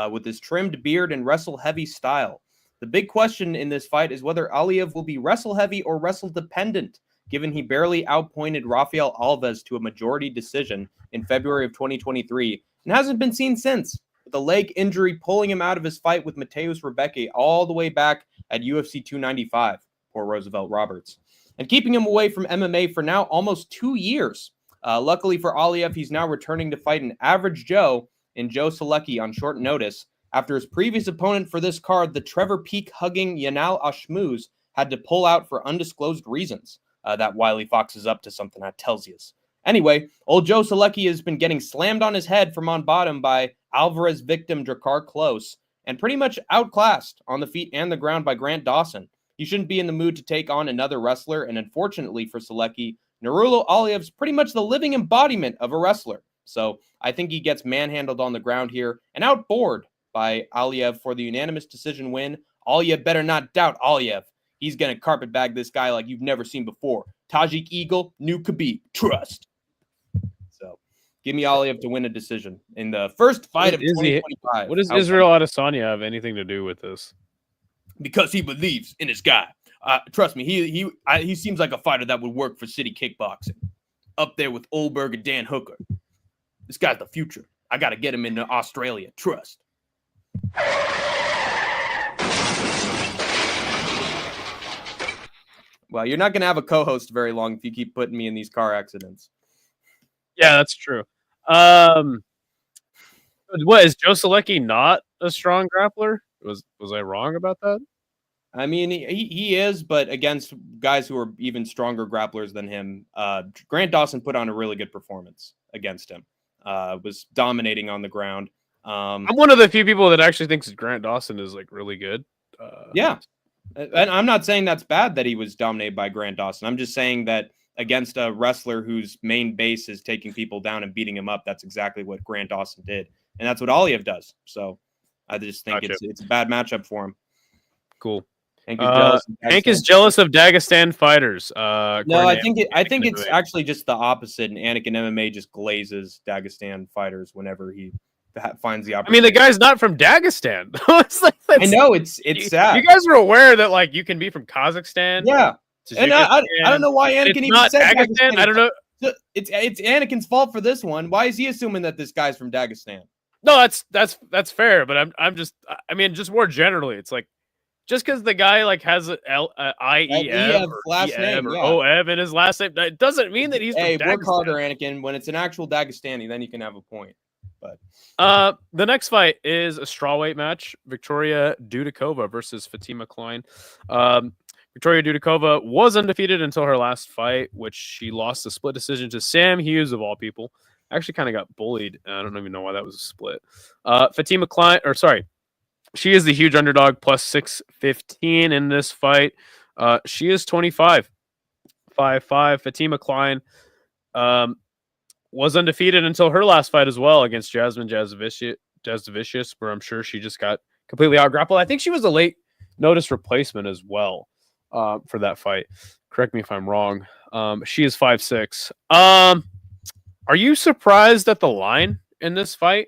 with his trimmed beard and wrestle-heavy style. The big question in this fight is whether Aliyev will be wrestle-heavy or wrestle-dependent, given he barely outpointed Rafael Alves to a majority decision in February of 2023 and hasn't been seen since, with a leg injury pulling him out of his fight with Mateusz Rebecca all the way back at UFC 295, poor Roosevelt Roberts, and keeping him away from MMA for now almost 2 years. Luckily for Aliyev, he's now returning to fight an average Joe in Joe Selecki on short notice, after his previous opponent for this card, the Trevor Peak-hugging Yanal Ashmuz, had to pull out for undisclosed reasons. That Wiley Fox is up to something, that tells you. Anyway, old Joe Selecki has been getting slammed on his head from on bottom by Alvarez victim Drakkar Klose, and pretty much outclassed on the feet and the ground by Grant Dawson. He shouldn't be in the mood to take on another wrestler, and unfortunately for Selecki, Nurullo Aliyev's pretty much the living embodiment of a wrestler. So I think he gets manhandled on the ground here and outboard by Aliyev for the unanimous decision win. Aliyev better not doubt Aliyev. He's going to carpetbag this guy like you've never seen before. Tajik Eagle, new Khabib, trust. So give me Aliyev to win a decision in the first fight of 2025. What does Israel Adesanya have anything to do with this? Because he believes in his guy. Trust me, he seems like a fighter that would work for City Kickboxing. Up there with Oldberg and Dan Hooker. This guy's the future. I got to get him into Australia. Trust. Well, you're not going to have a co-host very long if you keep putting me in these car accidents. Yeah, that's true. What, is Joe Selecki not a strong grappler? Was I wrong about that? I mean, he is, but against guys who are even stronger grapplers than him, Grant Dawson put on a really good performance against him. Was dominating on the ground. I'm one of the few people that actually thinks Grant Dawson is like really good. Yeah. And I'm not saying that's bad that he was dominated by Grant Dawson. I'm just saying that against a wrestler whose main base is taking people down and beating him up, that's exactly what Grant Dawson did. And that's what Aliyev does. So I just think Gotcha. it's a bad matchup for him. Cool. Hank is jealous. Hank is jealous of Dagestan fighters. No, I think it's MMA. actually just the opposite, and Anakin MMA just glazes Dagestan fighters whenever he finds the I opportunity. mean, the guy's not from Dagestan. It's like, I know it's sad. You guys are aware that like you can be from Kazakhstan. Yeah, and I don't know why Anakin even said Dagestan. I don't know. It's Anakin's fault for this one. Why is he assuming that this guy's from Dagestan? No, that's fair. But I'm just, I mean, just more generally, it's like just because the guy like has a IEF or last EF name, or yeah. OEV in his last name, that doesn't mean that he's Hey, from work Dagestan. harder, Anakin. When it's an actual Dagestani, then you can have a point. But the next fight is a strawweight match: Victoria Dudikova versus Fatima Klein. Victoria Dudikova was undefeated until her last fight, which she lost a split decision to Sam Hughes of all people. Actually, kind of got bullied. I don't even know why that was a split. Fatima Klein, or sorry, she is the huge underdog, plus 615 in this fight. She is 25, 5'5". Fatima Klein was undefeated until her last fight as well against Jasmine Jasavicius, where I'm sure she just got completely out-grappled. I think she was a late notice replacement as well for that fight. Correct me if I'm wrong. She is 5'6". Are you surprised at the line in this fight?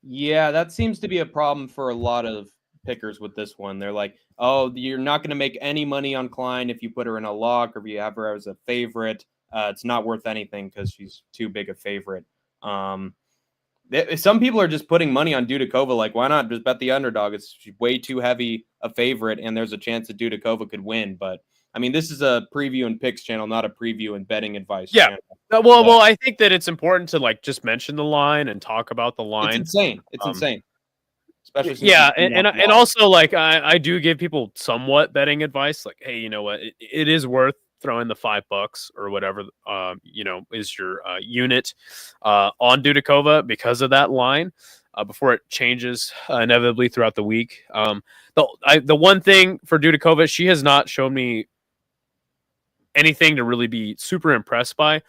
yeah, that seems to be a problem for a lot of pickers with this one. They're like, oh, you're not going to make any money on Klein if you put her in a lock or if you have her as a favorite. It's not worth anything because she's too big a favorite. Some people are just putting money on Dudikova. Like, why not just bet the underdog? It's way too heavy a favorite, and there's a chance that Dudikova could win. But I mean, this is a preview and picks channel, not a preview and betting advice channel. Well, I think that it's important to like just mention the line and talk about the line. It's insane. It's insane. Especially since and also like I do give people somewhat betting advice. Like, hey, you know what? It is worth throwing the $5 or whatever is your unit on Dudikova because of that line before it changes inevitably throughout the week. The one thing for Dudikova, she has not shown me anything to really be super impressed by,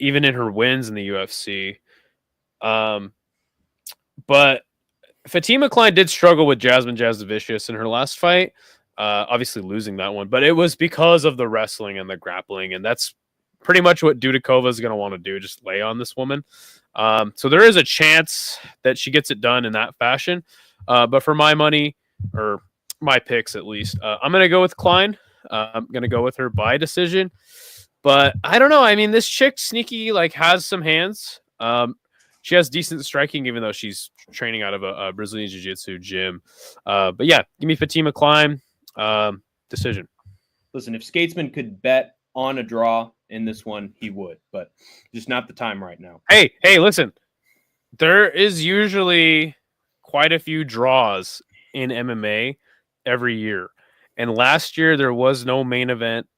even in her wins in the UFC. But Fatima Klein did struggle with Jasmine Jasavicius in her last fight, obviously losing that one. But it was because of the wrestling and the grappling, and that's pretty much what Dudikova is going to want to do, just lay on this woman. So there is a chance that she gets it done in that fashion. But for my money, or my picks at least, I'm going to go with Klein. I'm going to go with her by decision. But I don't know. I mean, this chick sneaky like has some hands. She has decent striking, even though she's training out of a Brazilian Jiu-Jitsu gym. But yeah, give me Fatima Klein. Decision. Listen, if Skatesman could bet on a draw in this one, he would, but just not the time right now. Hey, listen. There is usually quite a few draws in MMA every year. And last year, there was no main event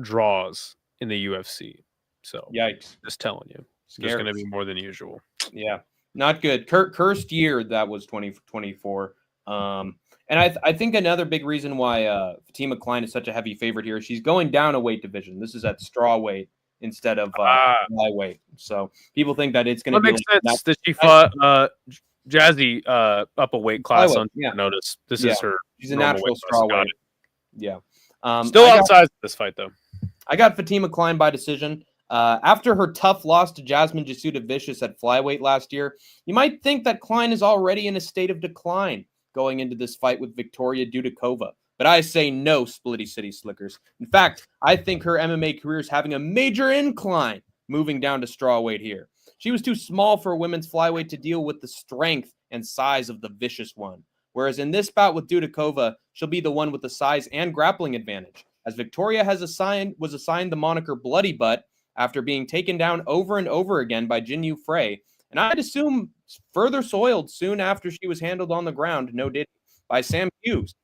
draws in the UFC. So, yikes. Just telling you. There's going to be more than usual. Yeah, not good. Cursed year that was 2024. And I think another big reason why Fatima Klein is such a heavy favorite here, she's going down a weight division. This is at straw weight instead of flyweight. So people think that it's going to be. Makes sense that she fought Jazzy up a weight class on notice. This is her. She's a natural straw weight. Yeah. Still outside this fight though. I got Fatima Klein by decision. After her tough loss to Jasmine Jasudavicius at flyweight last year, you might think that Klein is already in a state of decline going into this fight with Victoria Dudikova. But I say no, Splitty City Slickers. In fact, I think her MMA career is having a major incline moving down to strawweight here. She was too small for a women's flyweight to deal with the strength and size of the vicious one. Whereas in this bout with Dudikova, she'll be the one with the size and grappling advantage, as Victoria was assigned the moniker Bloody Butt after being taken down over and over again by Jinyu Frey, and I'd assume further soiled soon after she was handled on the ground, by Sam Hughes.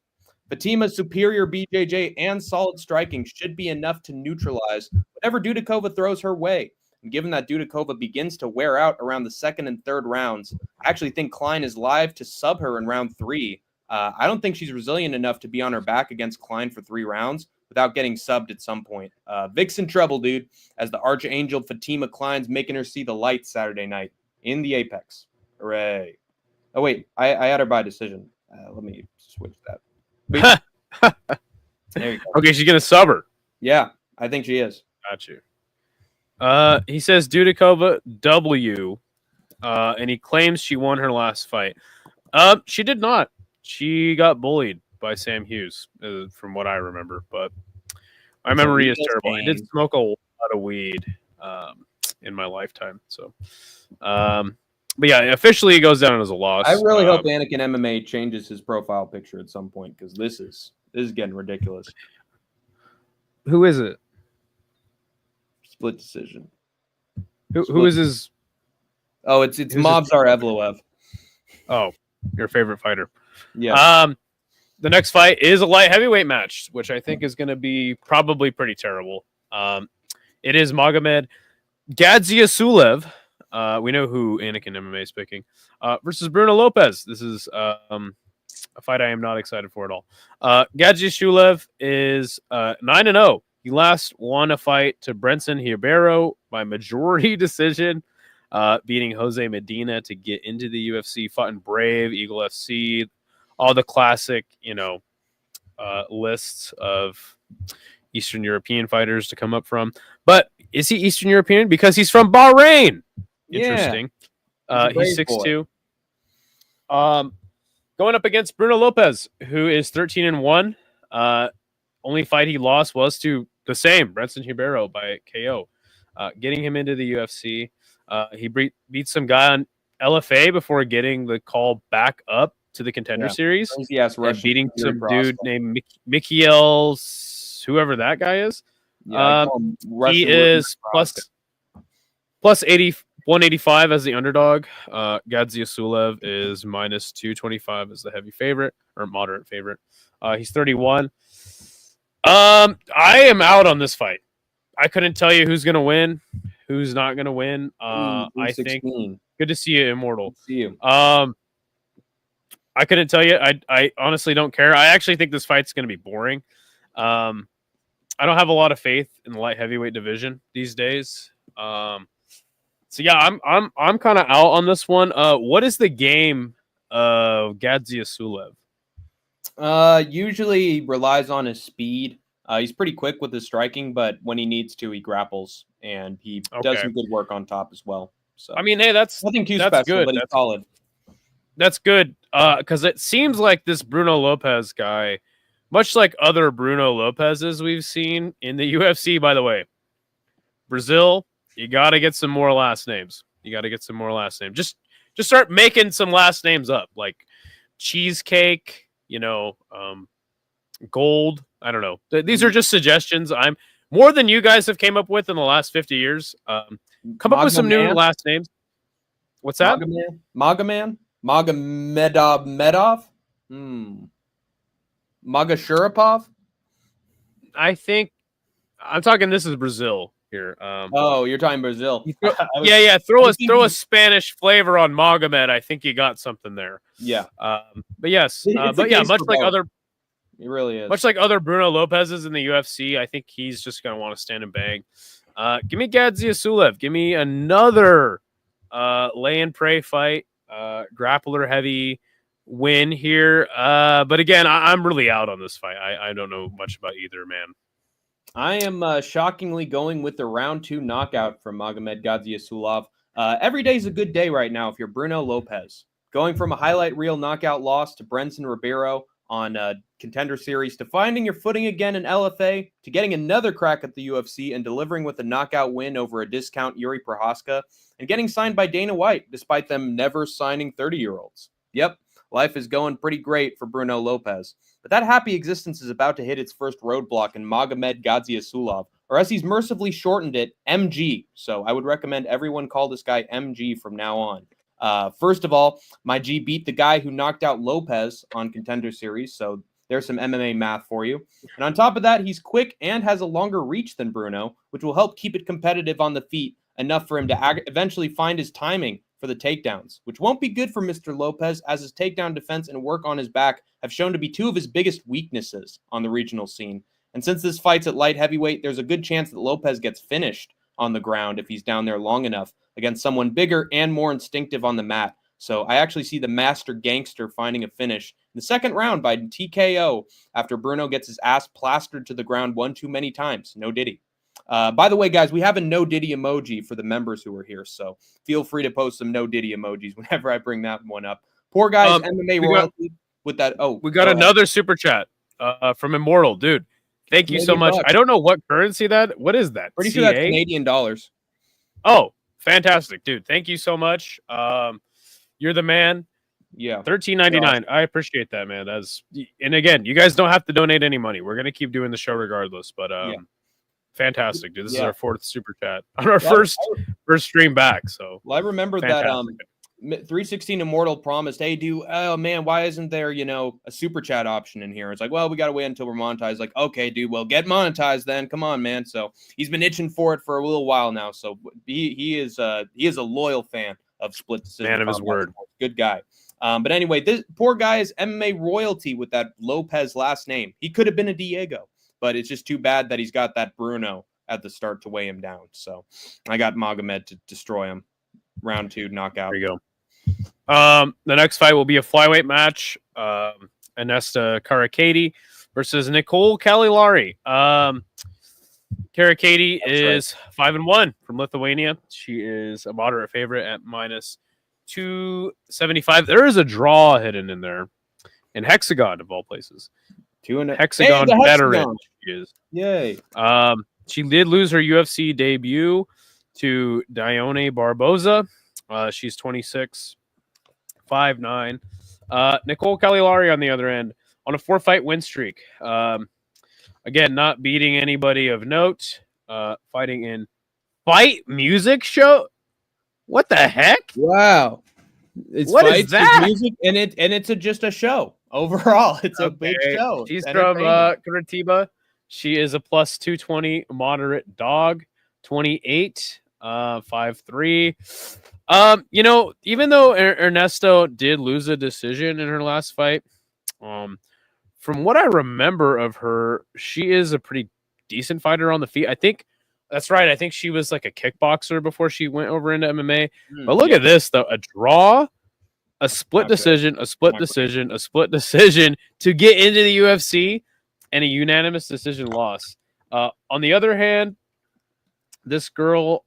Fatima's superior BJJ and solid striking should be enough to neutralize whatever Dudikova throws her way. And given that Dudikova begins to wear out around the second and third rounds, I actually think Klein is live to sub her in round 3. I don't think she's resilient enough to be on her back against Klein for 3 rounds without getting subbed at some point. Vic's in trouble, dude, as the archangel Fatima Klein's making her see the light Saturday night in the Apex. Hooray. Oh wait, I had her by decision. Let me switch that. There you go. Okay, she's gonna sub her. Yeah, I think she is. Got you. He says Dudikova W, and he claims she won her last fight. She did not. She got bullied by Sam Hughes, from what I remember. But my memory is terrible. I did smoke a lot of weed in my lifetime. So, but yeah, officially it goes down as a loss. I really hope Anakin MMA changes his profile picture at some point because this is getting ridiculous. Who is it? Split decision. Who is his? Oh, it's Mobzar Evloev. Oh, your favorite fighter. Yeah. The next fight is a light heavyweight match, which I think is going to be probably pretty terrible. It is Magomed Gadziasulev. We know who Anakin MMA is picking. Versus Bruno Lopez. This is a fight I am not excited for at all. Gadziasulev is 9-0. He last won a fight to Brenson Ribeiro by majority decision, beating Jose Medina to get into the UFC. Fought in Brave, Eagle FC, all the classic, lists of Eastern European fighters to come up from. But is he Eastern European? Because he's from Bahrain. Interesting. He's 6'2". Going up against Bruno Lopez, who is 13-1. Only fight he lost was to the same Brenson Ribeiro by KO. Getting him into the UFC. He beat some guy on LFA before getting the call back up to the Contender Series. Yes, and beating some dude named Mikhail, whoever that guy is. Yeah, he is plus 185 as the underdog. Gadziasulev is minus 225 as the heavy favorite or moderate favorite. He's 31. I am out on this fight. I couldn't tell you who's gonna win, who's not gonna win. I think good to see you, Immortal. Good to see you. I couldn't tell you. I honestly don't care. I actually think this fight's gonna be boring. I don't have a lot of faith in the light heavyweight division these days. So yeah, I'm kind of out on this one. What is the game of Gadziasulev? Usually he relies on his speed. He's pretty quick with his striking, but when he needs to, he grapples and he does some good work on top as well. So I mean, hey, that's nothing too special, good. But he's solid. That's good because it seems like this Bruno Lopez guy, much like other Bruno Lopez's we've seen in the UFC, by the way, Brazil, you got to get some more last names. Just start making some last names up, like Cheesecake, Gold. I don't know. These are just suggestions. I'm more than you guys have came up with in the last 50 years. Come up with some new last names. What's that? Magomedov? Magashurapov? I think I'm talking. This is Brazil here. You're talking Brazil. Throw a Spanish flavor on Magomed. I think you got something there. Yeah. But yes. Much like other. It really is. Much like other Bruno Lopez's in the UFC, I think he's just going to want to stand and bang. Give me Gadziasulev. Give me another lay and pray fight, grappler heavy win here. But again, I'm really out on this fight. I don't know much about either, man. I am shockingly going with the round 2 knockout from Magomed Gadziasulev. Every day is a good day right now if you're Bruno Lopez. Going from a highlight reel knockout loss to Brenson Ribeiro on Contender Series to finding your footing again in LFA to getting another crack at the UFC and delivering with a knockout win over a discount Yuri Prohaska and getting signed by Dana White despite them never signing 30-year-olds. Yep, life is going pretty great for Bruno Lopez. But that happy existence is about to hit its first roadblock in Magomed Gadziasulev, or as he's mercifully shortened it, MG. So I would recommend everyone call this guy MG from now on. First of all, my G beat the guy who knocked out Lopez on Contender Series, so there's some MMA math for you. And on top of that, he's quick and has a longer reach than Bruno, which will help keep it competitive on the feet, enough for him to eventually find his timing for the takedowns, which won't be good for Mr. Lopez, as his takedown defense and work on his back have shown to be two of his biggest weaknesses on the regional scene. And since this fight's at light heavyweight, there's a good chance that Lopez gets finished on the ground if he's down there long enough against someone bigger and more instinctive on the mat. So I actually see the Master Gangster finding a finish in the second round by TKO after Bruno gets his ass plastered to the ground one too many times. No Diddy. By the way, guys, we have a no Diddy emoji for the members who are here, so feel free to post some no Diddy emojis whenever I bring that one up. Poor guy's MMA royalty with that. Oh, we got another super chat from Immortal, dude. Thank you so much. $1 I don't know what currency that. What is that? Pretty sure that's Canadian dollars. Oh, fantastic, dude. Thank you so much. You're the man. Yeah. $13.99. I appreciate that, man. And again, you guys don't have to donate any money. We're gonna keep doing the show regardless. But fantastic, dude. This is our fourth super chat on our first stream back. So I remember fantastic. That 316 Immortal promised, hey, oh man, why isn't there, a super chat option in here? It's like, well, we got to wait until we're monetized. Like, okay, dude, well, get monetized then. Come on, man. So he's been itching for it for a little while now. So he is a loyal fan of Split Decision. Man of his word. Good guy. But anyway, this poor guy is MMA royalty with that Lopez last name. He could have been a Diego, but it's just too bad that he's got that Bruno at the start to weigh him down. So I got Magomed to destroy him. Round 2 knockout. There you go. The next fight will be a flyweight match. Anesta Karakati versus Nicole Kalilari. Karakati is 5-1 from Lithuania. She is a moderate favorite at -275. There is a draw hidden in there. And Hexagon of all places. Hexagon veteran. She is. Yay. She did lose her UFC debut to Dione Barboza. She's 26. 5'9". Nicole Kalilari on the other end on a 4-fight win streak. Again, not beating anybody of note. Fighting in Fight Music Show. What the heck? Wow! It's what fights, is that? It's music, and it's just a show. Overall, it's a big show. She's from Curitiba. She is a +220 moderate dog. 28. 5'3". Even though Ernesto did lose a decision in her last fight, from what I remember of her, she is a pretty decent fighter on the feet. I think that's right. I think she was like a kickboxer before she went over into MMA. But look at this, though. A draw, a split decision, a split decision, a split decision to get into the UFC, and a unanimous decision loss. On the other hand, this girl,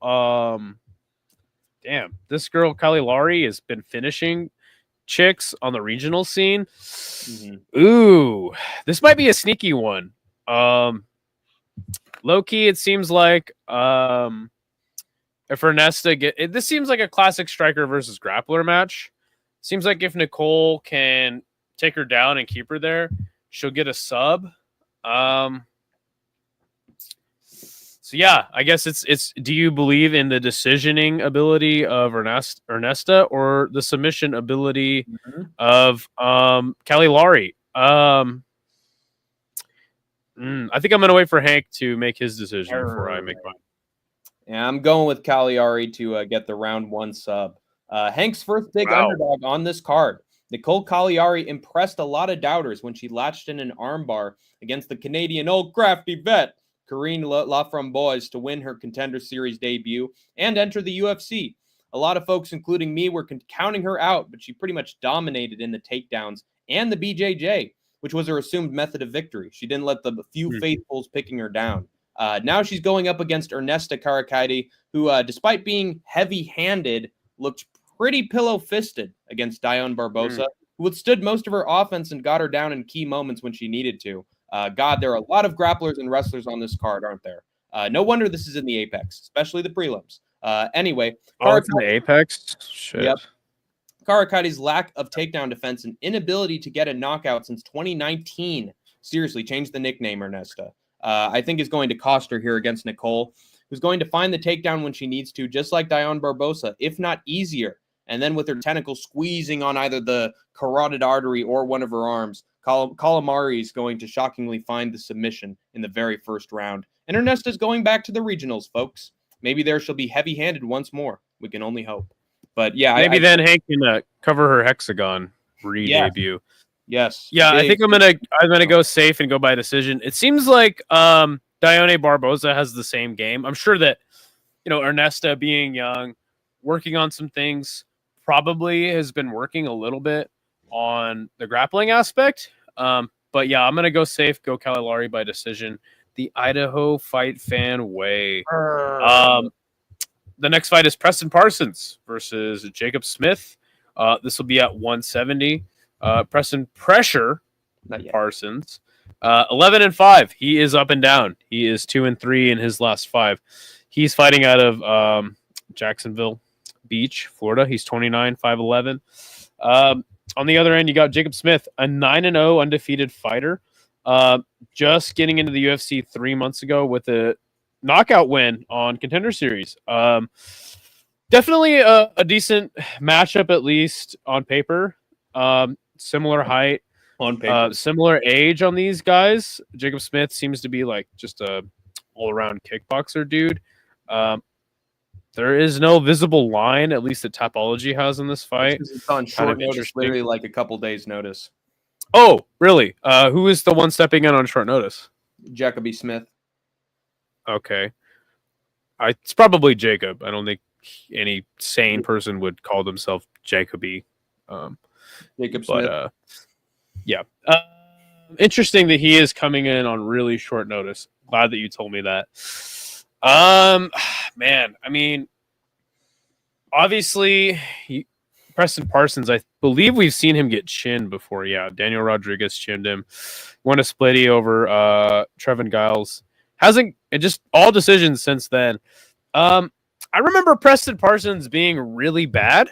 Kalilari has been finishing chicks on the regional scene. Ooh, this might be a sneaky one. Low key, it seems like if Ernesta this seems like a classic striker versus grappler match. Seems like if Nicole can take her down and keep her there, she'll get a sub. So yeah, I guess it's. Do you believe in the decisioning ability of Ernesta or the submission ability of Kalilari? I think I'm gonna wait for Hank to make his decision before I make mine. Yeah, I'm going with Kalilari to get the round 1 sub. Hank's first big underdog on this card. Nicole Kalilari impressed a lot of doubters when she latched in an armbar against the Canadian old crafty vet Karine Laframboise to win her Contender Series debut and enter the UFC. A lot of folks, including me, were counting her out, but she pretty much dominated in the takedowns and the BJJ, which was her assumed method of victory. She didn't let the few faithfuls picking her down. Now she's going up against Ernesta Karakati, who, despite being heavy-handed, looked pretty pillow-fisted against Dione Barboza, who withstood most of her offense and got her down in key moments when she needed to. God, there are a lot of grapplers and wrestlers on this card, aren't there? No wonder this is in the Apex, especially the prelims. Anyway. It's in the Apex? Shit. Yep. Karakati's lack of takedown defense and inability to get a knockout since 2019 seriously changed the nickname Ernesta. I think is going to cost her here against Nicole, who's going to find the takedown when she needs to, just like Dione Barboza, if not easier. And then with her tentacle squeezing on either the carotid artery or one of her arms, Kalilari is going to shockingly find the submission in the very first round. And Ernesta's going back to the regionals, folks. Maybe there she'll be heavy-handed once more. We can only hope. But yeah, maybe then Hank can cover her hexagon re-debut. Yes. Yeah, I think I'm gonna go safe and go by decision. It seems like Dione Barboza has the same game. I'm sure that Ernesta being young, working on some things probably has been working a little bit on the grappling aspect. But yeah, I'm going to go safe, go Caligari by decision. The Idaho FightFan way. The next fight is Preston Parsons versus Jacob Smith. This will be at 170. Preston pressure Parsons. 11-5. He is up and down. He is 2-3 in his last 5. He's fighting out of Jacksonville Beach, Florida. He's 29, 5'11". On the other end, you got Jacob Smith, a 9-0 undefeated fighter. Just getting into the UFC 3 months ago with a knockout win on Contender Series. Definitely a decent matchup, at least on paper. Similar height, on paper, similar age on these guys. Jacob Smith seems to be like just a all-around kickboxer dude. There is no visible line, at least that Tapology has in this fight. It's on short notice, literally like a couple days' notice. Oh, really? Who is the one stepping in on short notice? Jacoby Smith. Okay. It's probably Jacob. I don't think any sane person would call themselves Jacoby. Jacob Smith. But, yeah. Interesting that he is coming in on really short notice. Glad that you told me that. Man, I mean, obviously, Preston Parsons, I believe we've seen him get chinned before. Yeah, Daniel Rodriguez chinned him. Won a splitty over Trevin Giles. Hasn't just all decisions since then. I remember Preston Parsons being really bad.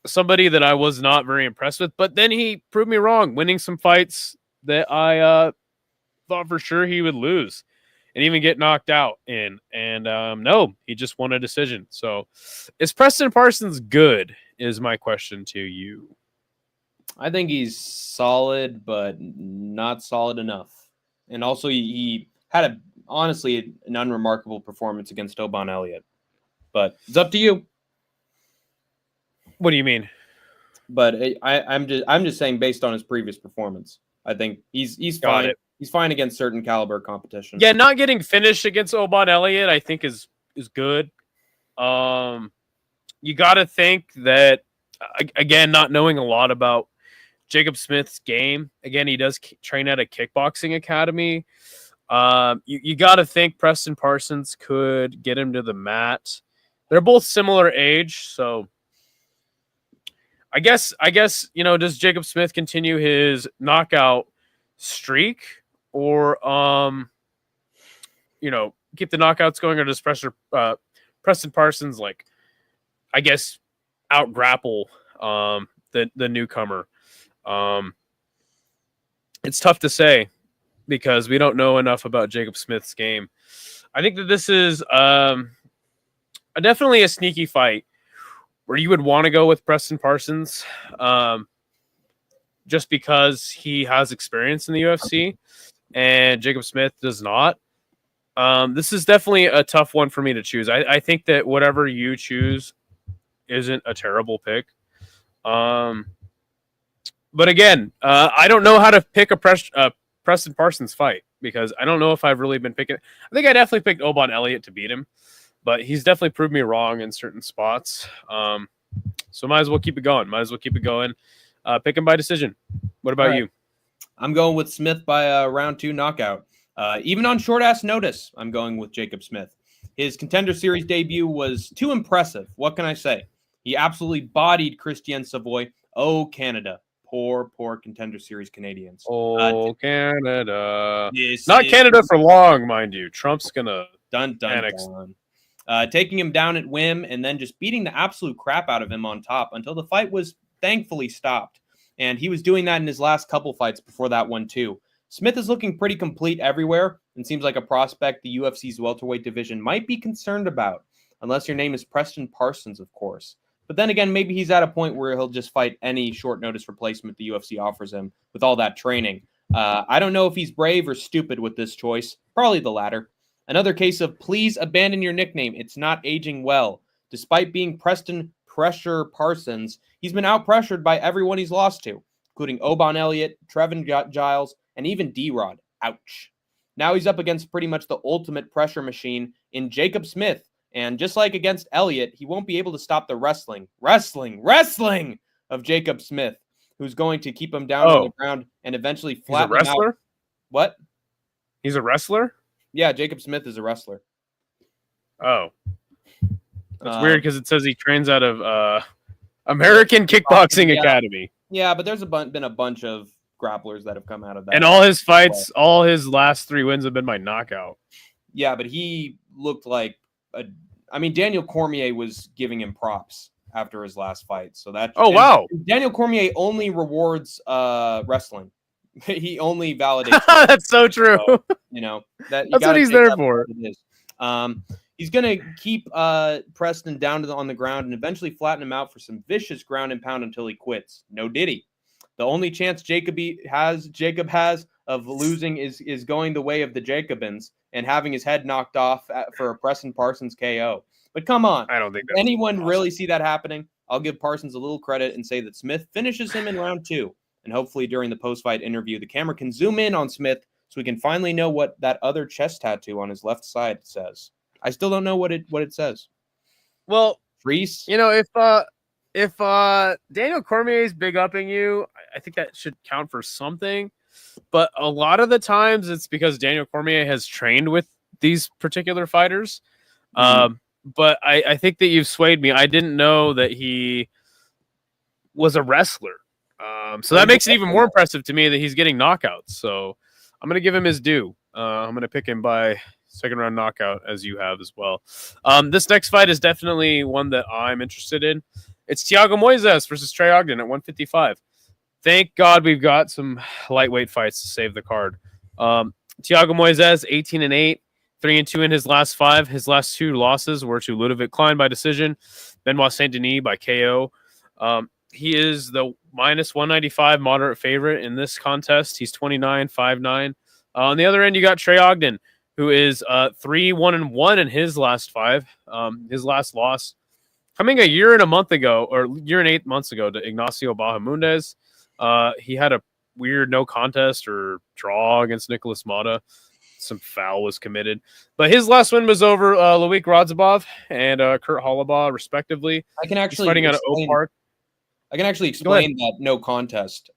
Somebody that I was not very impressed with, but then he proved me wrong, winning some fights that I thought for sure he would lose and even get knocked out in. And no, he just won a decision. So is Preston Parsons good is my question to you. I think he's solid, but not solid enough. And also he had honestly an unremarkable performance against Oban Elliott. But it's up to you. What do you mean? But I'm just saying based on his previous performance. I think he's fine. He's fine against certain caliber competition. Yeah, not getting finished against Oban Elliott, I think is good. You got to think that, again, not knowing a lot about Jacob Smith's game. Again, he does train at a kickboxing academy. You got to think Preston Parsons could get him to the mat. They're both similar age, so I guess does Jacob Smith continue his knockout streak, or keep the knockouts going, or does Preston Parsons out grapple the newcomer? It's tough to say because we don't know enough about Jacob Smith's game. I think that this is definitely a sneaky fight where you would want to go with Preston Parsons just because he has experience in the UFC and Jacob Smith does not. This is definitely a tough one for me to choose. I think that whatever you choose isn't a terrible pick. But again, I don't know how to pick a Preston Parsons fight because I don't know if I've really been picking. I think I definitely picked Oban Elliott to beat him, but he's definitely proved me wrong in certain spots. So might as well keep it going. Pick him by decision. What about you? I'm going with Smith by a round 2 knockout. Even on short-ass notice, I'm going with Jacob Smith. His Contender Series debut was too impressive. What can I say? He absolutely bodied Christian Savoy. Oh, Canada. Poor Contender Series Canadians. Canada. Not Canada for long, mind you. Trump's going to annex. Taking him down at whim and then just beating the absolute crap out of him on top until the fight was thankfully stopped. And he was doing that in his last couple fights before that one too. Smith is looking pretty complete everywhere and seems like a prospect the UFC's welterweight division might be concerned about, unless your name is Preston Parsons, of course. But then again, maybe he's at a point where he'll just fight any short notice replacement the UFC offers him with all that training. I don't know if he's brave or stupid with this choice. Probably the latter. Another case of please abandon your nickname. It's not aging well. Despite being Preston Pressure Parsons, he's been out-pressured by everyone he's lost to, including Oban Elliott, Trevin Giles, and even D-Rod. Ouch. Now he's up against pretty much the ultimate pressure machine in Jacob Smith, And just like against Elliott, he won't be able to stop the wrestling of Jacob Smith, who's going to keep him down on the ground and eventually flatten him out. He's a wrestler? What? He's a wrestler? Yeah, Jacob Smith is a wrestler. Oh. That's weird because it says he trains out of American Kickboxing Academy. Yeah, but there's been a bunch of grapplers that have come out of that. And all his fights, all his last 3 wins have been by knockout. Yeah, but he looked like Daniel Cormier was giving him props after his last fight. So that wow. Daniel Cormier only rewards wrestling. He only validates. That's so true. So, that's what he's there for. He's gonna keep Preston down on the ground and eventually flatten him out for some vicious ground and pound until he quits. No diddy. The only chance Jacob has of losing is going the way of the Jacobins and having his head knocked off for a Preston Parsons KO. But come on, I don't think that's anyone possible. Really see that happening. I'll give Parsons a little credit and say that Smith finishes him in round 2. And hopefully during the post-fight interview, the camera can zoom in on Smith so we can finally know what that other chest tattoo on his left side says. I still don't know what it says. Well, Reese, if Daniel Cormier is big upping you, I think that should count for something. But a lot of the times it's because Daniel Cormier has trained with these particular fighters. But I think that you've swayed me. I didn't know that he was a wrestler. So that makes it even more impressive to me that he's getting knockouts. So I'm going to give him his due. I'm going to pick him by second round knockout, as you have as well. This next fight is definitely one that I'm interested in. It's Thiago Moises versus Trey Ogden at 155. Thank God we've got some lightweight fights to save the card. Thiago Moises, 18-8, 3-2 in his last 5. His last 2 losses were to Ludovic Klein by decision, Benoit Saint-Denis by KO. He is the minus 195 moderate favorite in this contest. He's 29-5-9. On the other end, you got Trey Ogden, who is 3-1-1 in his last 5. His last loss coming a year and 8 months ago to Ignacio Bahamundes. He had a weird no contest or draw against Nicholas Mata. Some foul was committed. But his last win was over Loic Radzhabov and Kurt Hollabaugh, respectively. I can actually fighting out of Oak Park. I can actually explain that no contest.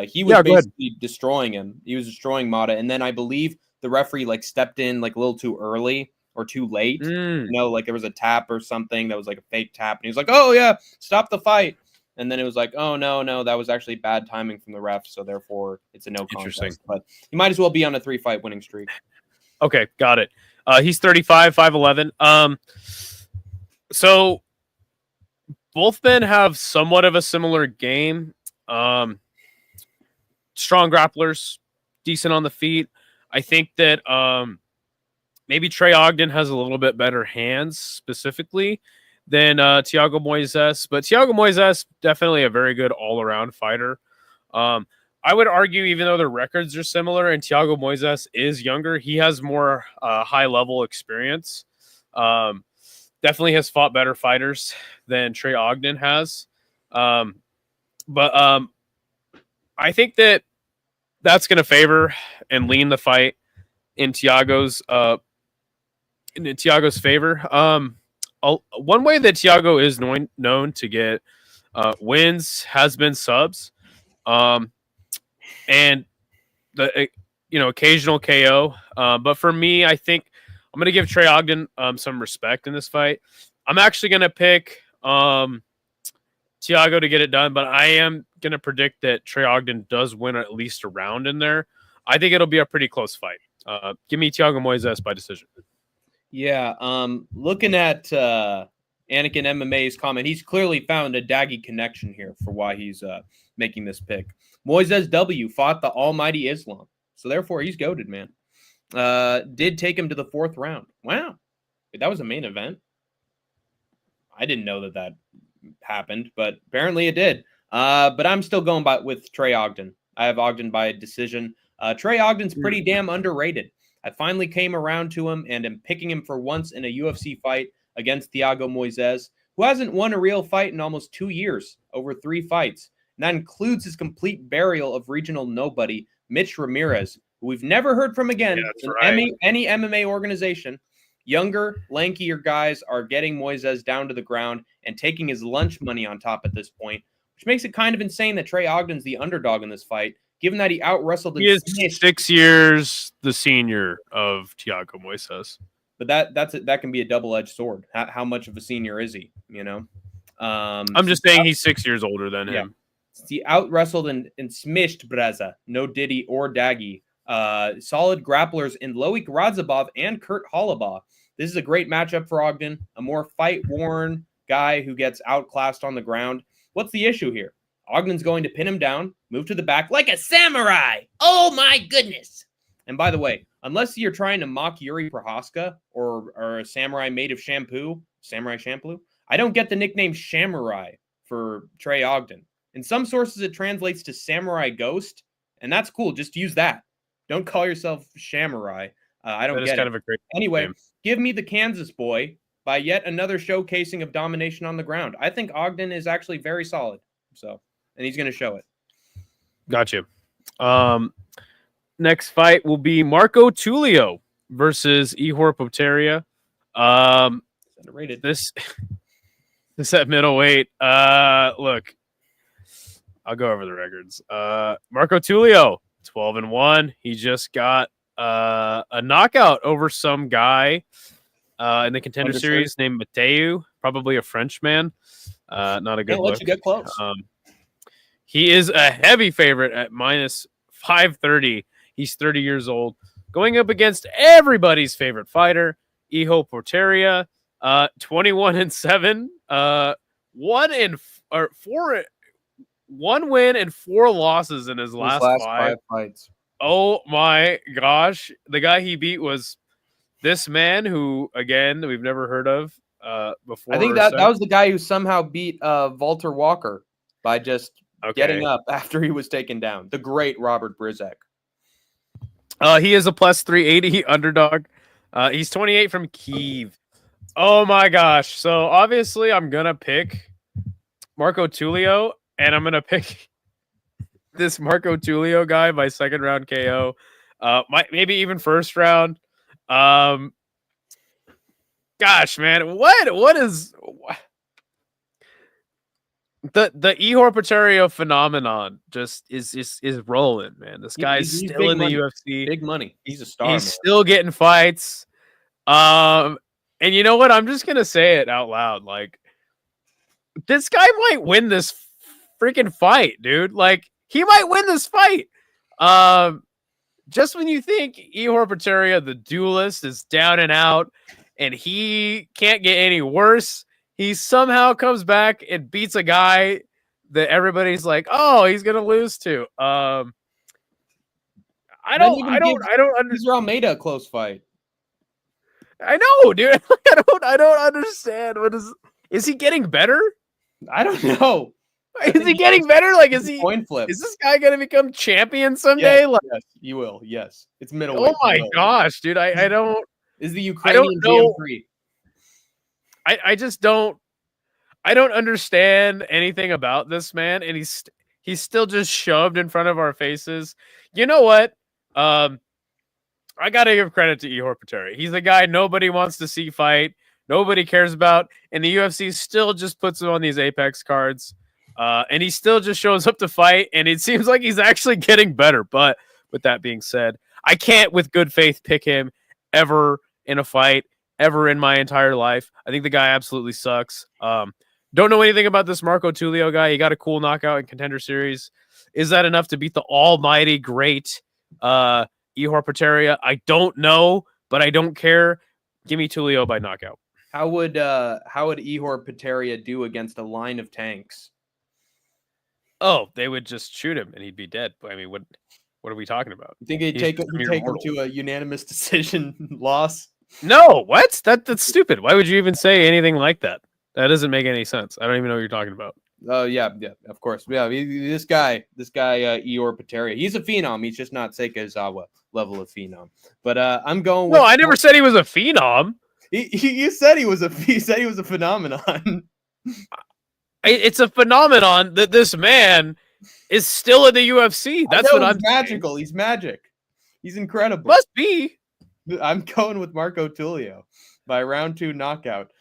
He was basically destroying him. He was destroying Mata, and then I believe the referee stepped in a little too early or too late. There was a tap or something that was a fake tap, and he was like, "Oh yeah, stop the fight." And then it was like, "Oh no, that was actually bad timing from the ref, so therefore it's a no contest." But he might as well be on a 3-fight winning streak. Okay, got it. He's 35, 5'11". So both men have somewhat of a similar game. Strong grapplers, decent on the feet. I think that maybe Trey Ogden has a little bit better hands specifically than Thiago Moises. But Thiago Moises, definitely a very good all-around fighter. I would argue, even though their records are similar and Thiago Moises is younger, he has more high-level experience. Definitely has fought better fighters than Trey Ogden has. But I think that's going to favor and lean the fight in Thiago's favor. One way that Thiago is known to get wins has been subs. And the occasional KO. But for me, I think I'm going to give Trey Ogden some respect in this fight. I'm actually going to pick Thiago to get it done, but I am going to predict that Trey Ogden does win at least a round in there. I think it'll be a pretty close fight. Give me Thiago Moises by decision. Yeah, looking at Anakin MMA's comment, he's clearly found a Daggy connection here for why he's making this pick. Moises W fought the almighty Islam, so therefore he's goated, man. Did take him to the 4th round. Wow, that was a main event. I didn't know that happened, but apparently it did. But I'm still going with Trey Ogden. I have Ogden by decision. Trey Ogden's pretty damn underrated. I finally came around to him and am picking him for once in a UFC fight against Thiago Moises, who hasn't won a real fight in almost 2 years, over 3 fights. And that includes his complete burial of regional nobody, Mitch Ramirez, who we've never heard from again in any MMA organization. Younger, lankier guys are getting Moises down to the ground and taking his lunch money on top at this point, which makes it kind of insane that Trey Ogden's the underdog in this fight, given that he out-wrestled and He is smashed. 6 years the senior of Thiago Moises. But that can be a double-edged sword. How much of a senior is he, you know? I'm just saying he's 6 years older than him. He out-wrestled and smished Breza. No Diddy or Daggy. Solid grapplers in Loic Radzhabov and Kurt Holobaugh. This is a great matchup for Ogden, a more fight-worn guy who gets outclassed on the ground. What's the issue here? Ogden's going to pin him down, move to the back like a samurai. Oh my goodness. And by the way, unless you're trying to mock Yuri Prohaska or a samurai made of samurai shampoo, I don't get the nickname Shamurai for Trey Ogden. In some sources, it translates to Samurai Ghost, and that's cool. Just use that. Don't call yourself Shamurai. I don't get it. Of a great anyway, name. Give me the Kansas boy by yet another showcasing of domination on the ground. I think Ogden is actually very solid. And he's going to show it. Got you. Next fight will be Marco Tulio versus Ihor Potieria. This at middleweight. Look, I'll go over the records. Marco Tulio, 12-1. He just got a knockout over some guy in the contender series named Mateu, probably a Frenchman. Not a good look. Let you get close. He is a heavy favorite at minus 530. He's 30 years old, going up against everybody's favorite fighter, Ihor Potieria. 21-7. One win and 4 losses in his last 5 fights. Oh my gosh. The guy he beat was this man who, again, we've never heard of before. I think that was the guy who somehow beat Walter Walker by just getting up after he was taken down. The great Robert Brizek. He is a plus 380 underdog. He's 28 from Kyiv. Oh my gosh. So obviously I'm going to pick Marco Tulio, and I'm going to pick this Marco Tulio guy by second round KO. Maybe even first round. Gosh, man, what is the Ihor Potieria phenomenon? Just is rolling, man. This guy's still in the UFC. Big money. He's a star. He's still getting fights. And you know what? I'm just gonna say it out loud. Like, this guy might win this freaking fight, dude. Like, he might win this fight. Just when you think Ihor Potieria, the duelist, is down and out and he can't get any worse, he somehow comes back and beats a guy that everybody's like, oh, he's gonna lose to. I don't understand. Almeida a close fight. I know, dude. I don't understand. Is he getting better? I don't know. Is he getting better? Like, is he coin flip? Is this guy gonna become champion someday? Yes, you will. Yes, it's middleweight. Oh my gosh, dude! I don't. Is the Ukrainian GM3? I just don't. I don't understand anything about this man, and he's still just shoved in front of our faces. You know what? I gotta give credit to Ihor Potieria. He's a guy nobody wants to see fight, nobody cares about, and the UFC still just puts him on these Apex cards. And he still just shows up to fight, and it seems like he's actually getting better. But with that being said, I can't with good faith pick him ever in a fight, ever in my entire life. I think the guy absolutely sucks. Don't know anything about this Marco Tulio guy. He got a cool knockout in Contender Series. Is that enough to beat the almighty great Ihor Potieria? I don't know, but I don't care. Give me Tulio by knockout. How would Ihor Potieria do against a line of tanks? Oh, they would just shoot him and he'd be dead. I mean, what are we talking about? You think he'd take him to a unanimous decision loss? No, what? That's stupid. Why would you even say anything like that? That doesn't make any sense. I don't even know what you're talking about. Oh yeah, of course. Yeah, this guy, Ihor Potieria, he's a phenom. He's just not Seikazawa level of phenom. But I'm going. No, I never said he was a phenom. You said he was a phenomenon. It's a phenomenon that this man is still in the UFC. That's what I'm magical. Saying. He's magic. He's incredible. Must be. I'm going with Marco Tulio by round 2 knockout.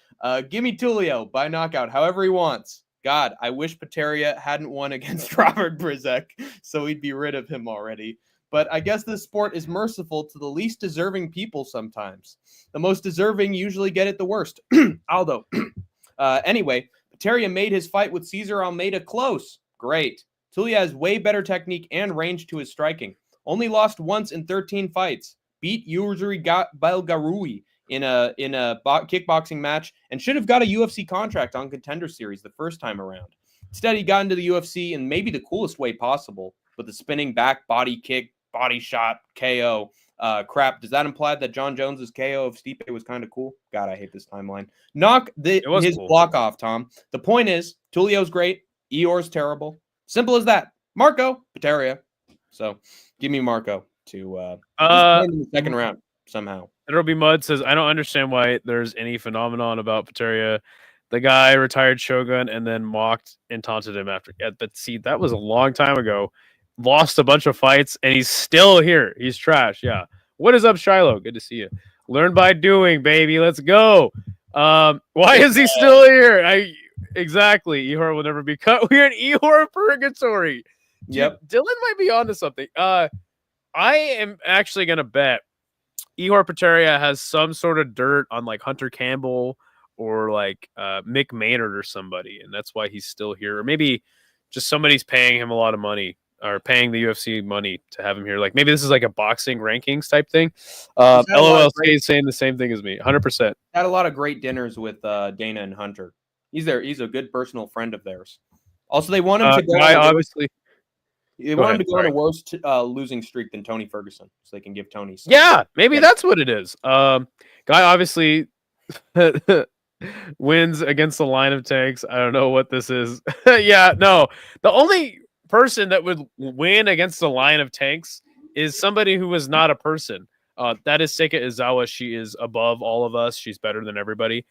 Give me Tulio by knockout, however he wants. God, I wish Peteria hadn't won against Robert Brzezek, so we'd be rid of him already. But I guess this sport is merciful to the least deserving people sometimes. The most deserving usually get it the worst. Aldo. Anyway, Peteria made his fight with Cesar Almeida close. Great. Tulio has way better technique and range to his striking. Only lost once in 13 fights. Beat Yuri Belgarui in a kickboxing match and should have got a UFC contract on Contender Series the first time around. Instead, he got into the UFC in maybe the coolest way possible with the spinning back body kick, body shot, KO. Crap, does that imply that John Jones's KO of Stipe was kind of cool? God, I hate this timeline. Knock his cool block off, Tom. The point is, Tulio's great, Eeyore's terrible. Simple as that. Marco, Peteria. So, give me Marco to in the second round somehow. It'll Mud says, I don't understand why there's any phenomenon about Peteria. The guy retired Shogun and then mocked and taunted him after. Yeah, but see, that was a long time ago. Lost a bunch of fights, and he's still here. He's trash. Yeah. What is up, Shiloh? Good to see you. Learn by doing, baby. Let's go. Why is he still here? Exactly. Ehor will never be cut. We're in Ehor purgatory. Dude, yep. Dylan might be onto something. I am actually gonna bet Ehor Peteria has some sort of dirt on like Hunter Campbell or like Mick Maynard or somebody, and that's why he's still here. Or maybe just somebody's paying him a lot of money or paying the UFC money to have him here. Like maybe this is like a boxing rankings type thing. LOLC is saying the same thing as me. 100%. Had a lot of great dinners with Dana and Hunter. He's a good personal friend of theirs. Also, they want him to go. They want him to go on a worse losing streak than Tony Ferguson, so they can give Tony some. Yeah, maybe that's what it is. Guy obviously wins against the line of tanks. I don't know what this is. Yeah, no. The only person that would win against the line of tanks is somebody who is not a person. That is Seika Izawa. She is above all of us. She's better than everybody.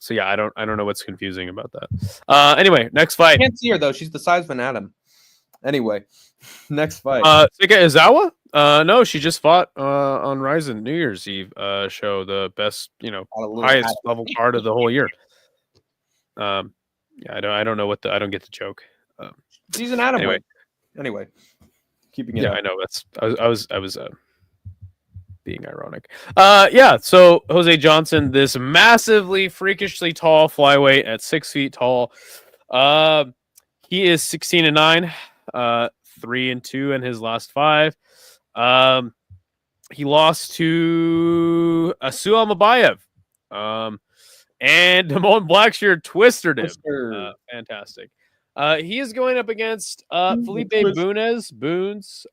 So yeah, I don't know what's confusing about that. Anyway, next fight. I can't see her though. She's the size of an atom. Anyway, next fight. Seika Izawa? No, she just fought on Ryzen New Year's Eve show, the best, highest level card of the whole year. Yeah, I don't know what I don't get the joke. She's an atom. Anyway, keeping it. Yeah, I know. I was being ironic. Yeah. So Jose Johnson, this massively freakishly tall flyweight at 6 feet tall. He is 16-9, 3-2 in his last 5. He lost to Asuel Mabayev. And Damon Blackshear twistered him. Fantastic. He is going up against Felipe Boons.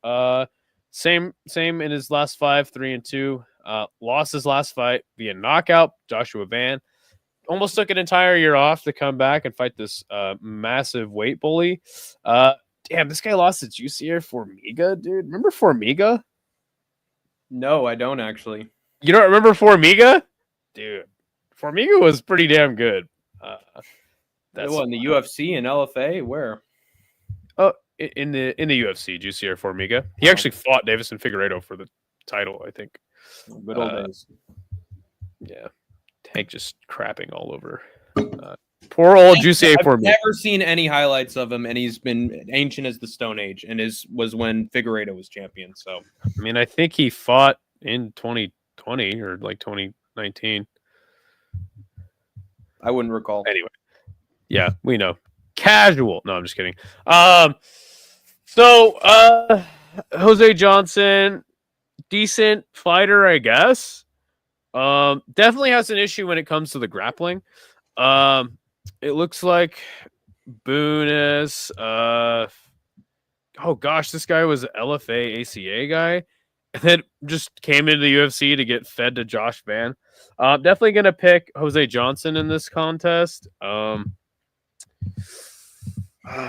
Same in his last 5, 3-2. Lost his last fight via knockout. Joshua Van almost took an entire year off to come back and fight this massive weight bully. Damn, this guy lost to Juicier Formiga, dude. Remember Formiga? No, I don't actually. You don't remember Formiga? Dude, Formiga was pretty damn good. That's in the UFC and LFA. Where? Oh, in the UFC, Juicier Formiga. He actually fought Davison Figueiredo for the title, I think. Good old days. Yeah, Tank just crapping all over. Poor old Juicier Formiga. I've never seen any highlights of him, and he's been ancient as the Stone Age, and was when Figueiredo was champion. So, I mean, I think he fought in 2020 or like 2019. I wouldn't recall. Anyway, yeah, we know. Casual. No, I'm just kidding. So Jose Johnson, decent fighter, I guess. Definitely has an issue when it comes to the grappling. It looks like Booness. Oh gosh, this guy was an LFA ACA guy, and then just came into the UFC to get fed to Josh Van. Definitely gonna pick Jose Johnson in this contest.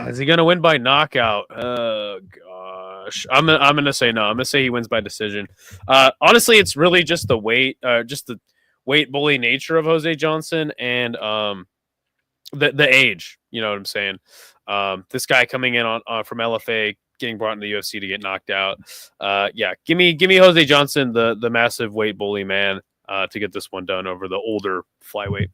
Is he gonna win by knockout? Oh gosh, I'm gonna say no. I'm gonna say he wins by decision. Honestly, it's really just the weight bully nature of Jose Johnson and the age. You know what I'm saying? This guy coming in on from LFA, getting brought into the UFC to get knocked out. Yeah, give me Jose Johnson, the massive weight bully man. to get this one done over the older flyweight.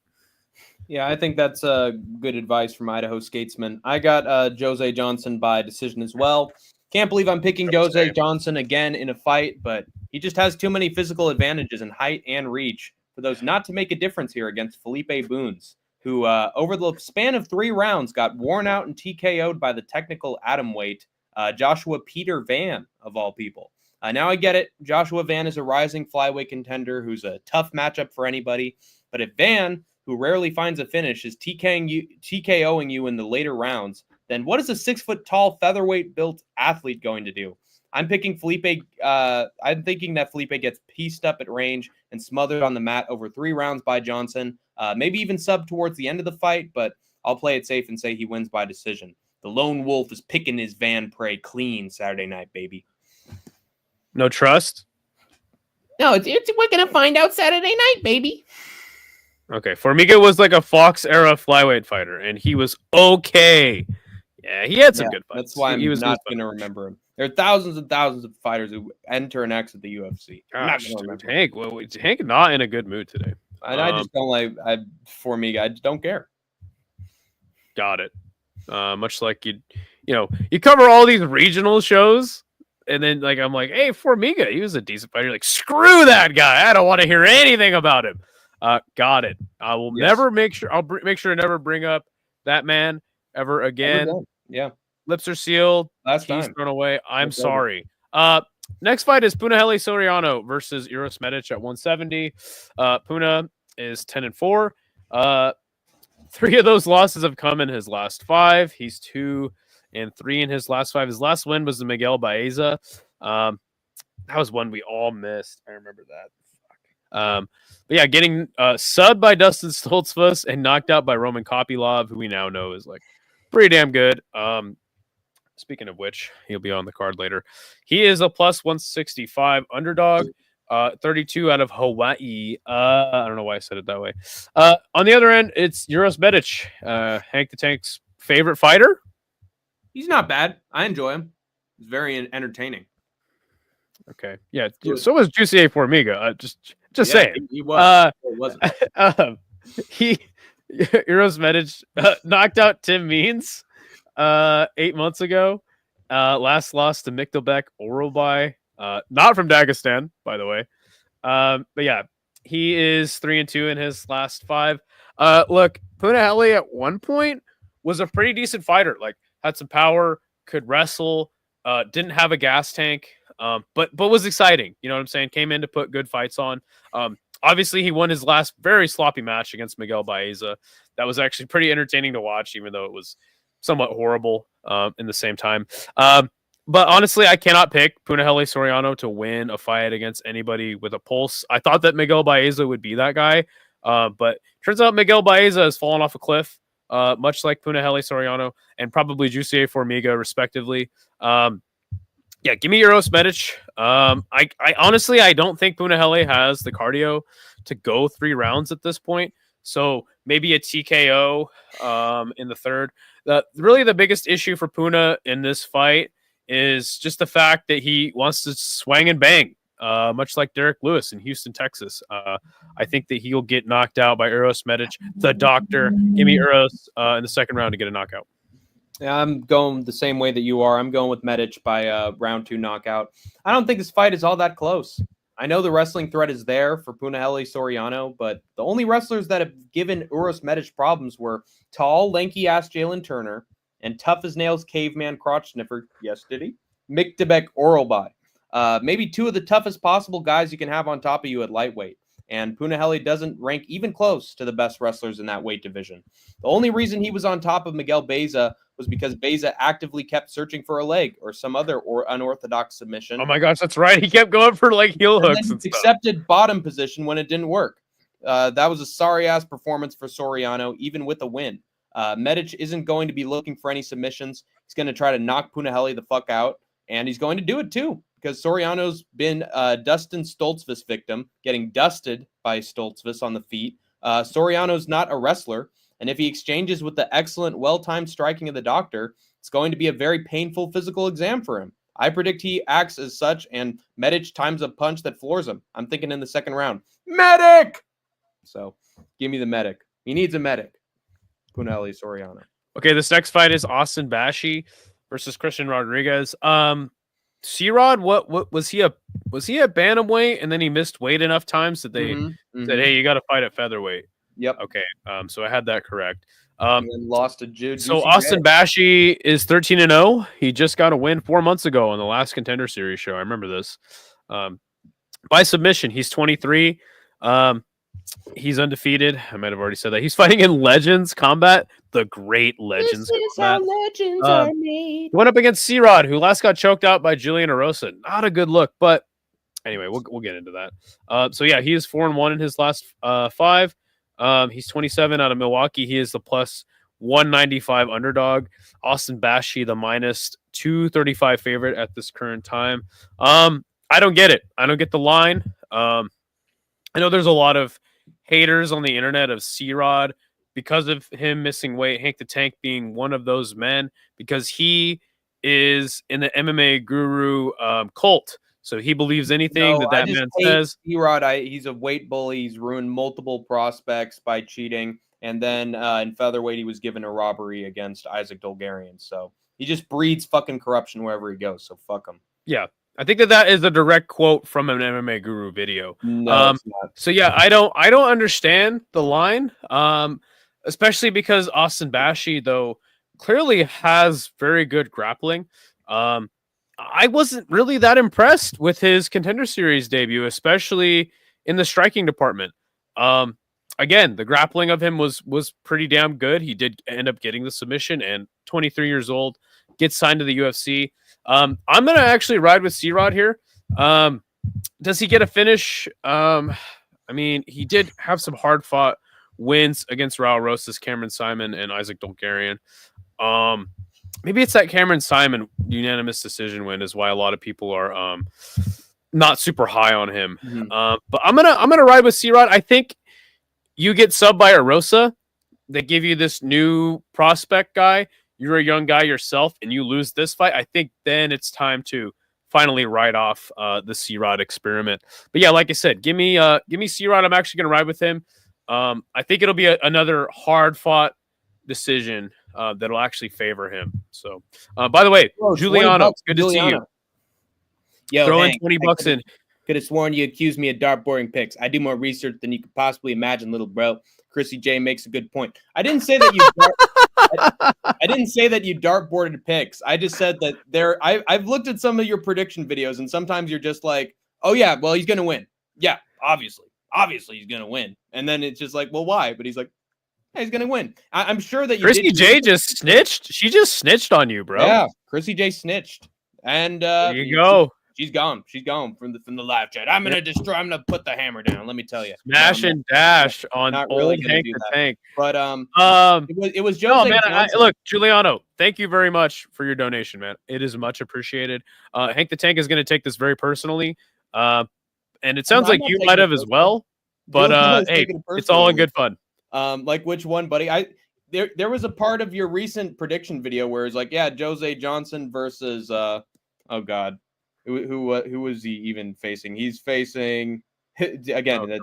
Yeah, I think that's good advice from Idaho Skatesman. I got Jose Johnson by decision as well. Can't believe I'm picking Jose Johnson again in a fight, but he just has too many physical advantages in height and reach for those not to make a difference here against Felipe Boons, who over the span of 3 rounds got worn out and TKO'd by the technical atomweight Joshua Peter Van, of all people. Now I get it. Joshua Van is a rising flyweight contender who's a tough matchup for anybody, but if Van, who rarely finds a finish, is TKOing you in the later rounds, then what is a 6-foot-tall featherweight-built athlete going to do? I'm picking Felipe. I'm thinking that Felipe gets pieced up at range and smothered on the mat over 3 rounds by Johnson. Maybe even sub towards the end of the fight, but I'll play it safe and say he wins by decision. The lone wolf is picking his Van prey clean Saturday night, baby. No trust? No, we're going to find out Saturday night, baby. Okay, Formiga was like a Fox era flyweight fighter, and he was okay. Yeah, he had some good fights. That's why I'm not going to remember him. There are thousands and thousands of fighters who enter and exit the UFC. Gosh, dude, Hank not in a good mood today. I just don't like Formiga. I just don't care. Got it. Much like you cover all these regional shows, and then like I'm like, hey, Formiga, he was a decent fighter. You're like, screw that guy. I don't want to hear anything about him. Got it. I will never make sure. I'll make sure to never bring up that man ever again. Yeah. Lips are sealed. Last He's time. thrown away. I'm sorry. Next fight is Punahele Soriano versus Uros Medic at 170. Puna is 10-4. 3 of those losses have come in his last 5. He's 2-3 in his last 5. His last win was the Miguel Baeza. That was one we all missed. I remember that. But yeah, getting subbed by Dustin Stoltzfus and knocked out by Roman Kopylov, who we now know is like pretty damn good. Speaking of which, he'll be on the card later. He is a plus 165 underdog, 32 out of Hawaii. I don't know why I said it that way. On the other end, it's Uros Medic, Hank the Tank's favorite fighter. He's not bad. I enjoy him. He's very entertaining. Okay. Yeah. So was Juicy A Formiga. Just saying. He was. Wasn't. Uros Medic knocked out Tim Means 8 months ago. Last loss to Mikdelbek Orobai. Not from Dagestan, by the way. But yeah, he is 3-2 in his last 5. Look, Punahele at one point was a pretty decent fighter. Like, had some power, could wrestle, didn't have a gas tank. But was exciting. You know what I'm saying? Came in to put good fights on. Obviously, he won his last very sloppy match against Miguel Baeza. That was actually pretty entertaining to watch, even though it was somewhat horrible in the same time. But honestly, I cannot pick Punahele Soriano to win a fight against anybody with a pulse. I thought that Miguel Baeza would be that guy. But turns out Miguel Baeza has fallen off a cliff, much like Punahele Soriano and probably Juicy A Formiga, respectively. Yeah, give me Uros Medic. I honestly, I don't think Punahele has the cardio to go 3 rounds at this point. So maybe a TKO in the third. Really, the biggest issue for Puna in this fight is just the fact that he wants to swing and bang, much like Derek Lewis in Houston, Texas. I think that he'll get knocked out by Uros Medic, the doctor. Give me Uros in the second round to get a knockout. Yeah, I'm going the same way that you are. I'm going with Medic by round 2 knockout. I don't think this fight is all that close. I know the wrestling threat is there for Punahele Soriano, but the only wrestlers that have given Uros Medic problems were tall, lanky-ass Jalen Turner and tough-as-nails caveman crotch sniffer, yes, did he? Mikdelbek Oralbai. Maybe 2 of the toughest possible guys you can have on top of you at lightweight. And Punahele doesn't rank even close to the best wrestlers in that weight division. The only reason he was on top of Miguel Baeza was because Baeza actively kept searching for a leg or some other unorthodox submission. Oh my gosh, that's right. He kept going for like heel hooks and stuff. Accepted bottom position when it didn't work. That was a sorry-ass performance for Soriano, even with a win. Medic isn't going to be looking for any submissions. He's going to try to knock Punahele the fuck out, and he's going to do it too, because Soriano's been a Dustin Stoltzfus victim, getting dusted by Stoltzfus on the feet. Soriano's not a wrestler, and if he exchanges with the excellent, well-timed striking of the doctor, it's going to be a very painful physical exam for him. I predict he acts as such, and Medic times a punch that floors him. I'm thinking in the second round. Medic! So, give me the Medic. He needs a Medic. Punelli Soriano. Okay, this next fight is Austin Bashi versus Christian Rodriguez. C-Rod, what was he a bantamweight, and then he missed weight enough times that they said, hey, you got to fight at featherweight. Yep. Okay, so I had that correct. And then lost to Jude. So Austin Bashi is 13-0. He just got a win 4 months ago on the last Contender Series show. I remember this. By submission, he's 23. He's undefeated. I might have already said that. He's fighting in Legends Combat, the great Legends This is Combat. how legends are made. He went up against C-Rod, who last got choked out by Julian Erosa. Not a good look, but anyway, we'll get into that. So yeah, he is 4-1 in his last 5. He's 27 out of Milwaukee. He is the plus 195 underdog. Austin Bashi, the minus 235 favorite at this current time. I don't get it. I don't get the line. I know there's a lot of haters on the internet of C-Rod because of him missing weight. Hank the Tank being one of those men, because he is in the MMA guru cult. So he believes anything that man says. C-Rod, he's a weight bully. He's ruined multiple prospects by cheating. And then in featherweight, he was given a robbery against Isaac Dulgarian. So he just breeds fucking corruption wherever he goes. So fuck him. Yeah. I think that is a direct quote from an MMA guru video. No, it's not. So yeah, I don't understand the line, especially because Austin Bashi, though, clearly has very good grappling. I wasn't really that impressed with his Contender Series debut, especially in the striking department. Again, the grappling of him was pretty damn good. He did end up getting the submission, and 23 years old, gets signed to the UFC. I'm going to actually ride with C-Rod here. Does he get a finish? I mean, he did have some hard-fought wins against Raul Rosas, Cameron Simon, and Isaac Dulgarian. Maybe it's that Cameron Simon unanimous decision win is why a lot of people are not super high on him. But I'm gonna ride with C-Rod. I think you get subbed by Erosa. They give you this new prospect guy. You're a young guy yourself, and you lose this fight. I think then it's time to finally write off the C-Rod experiment. But yeah, like I said, give me C-Rod. I'm actually gonna ride with him. I think it'll be another hard-fought decision that'll actually favor him. So, by the way, Giuliano, good to see you. Yo, throwing $20 in. Could have sworn you accused me of dartboarding picks. I do more research than you could possibly imagine, little bro. Chrissy J makes a good point. I didn't say that you. I didn't say that you dartboarded picks. I just said that I've looked at some of your prediction videos, and sometimes you're just like, oh yeah, well he's gonna win. Yeah, obviously he's gonna win. And then it's just like, well, why? But he's like, yeah, he's gonna win. I'm sure that you. Chrissy J just snitched. She just snitched on you, bro. Yeah, Chrissy J snitched, and there you go. She's gone. She's gone from the live chat. I'm gonna destroy. I'm gonna put the hammer down. Let me tell you. Smash and dash on not old really Hank the Tank. But it was Jose. No, man. Look, Giuliano, thank you very much for your donation, man. It is much appreciated. Hank the Tank is gonna take this very personally, and it sounds like you might have as well. But hey, it's all in good fun. Like which one, buddy? There was a part of your recent prediction video where it's like, yeah, Jose Johnson versus oh god. Who was he even facing? He's facing again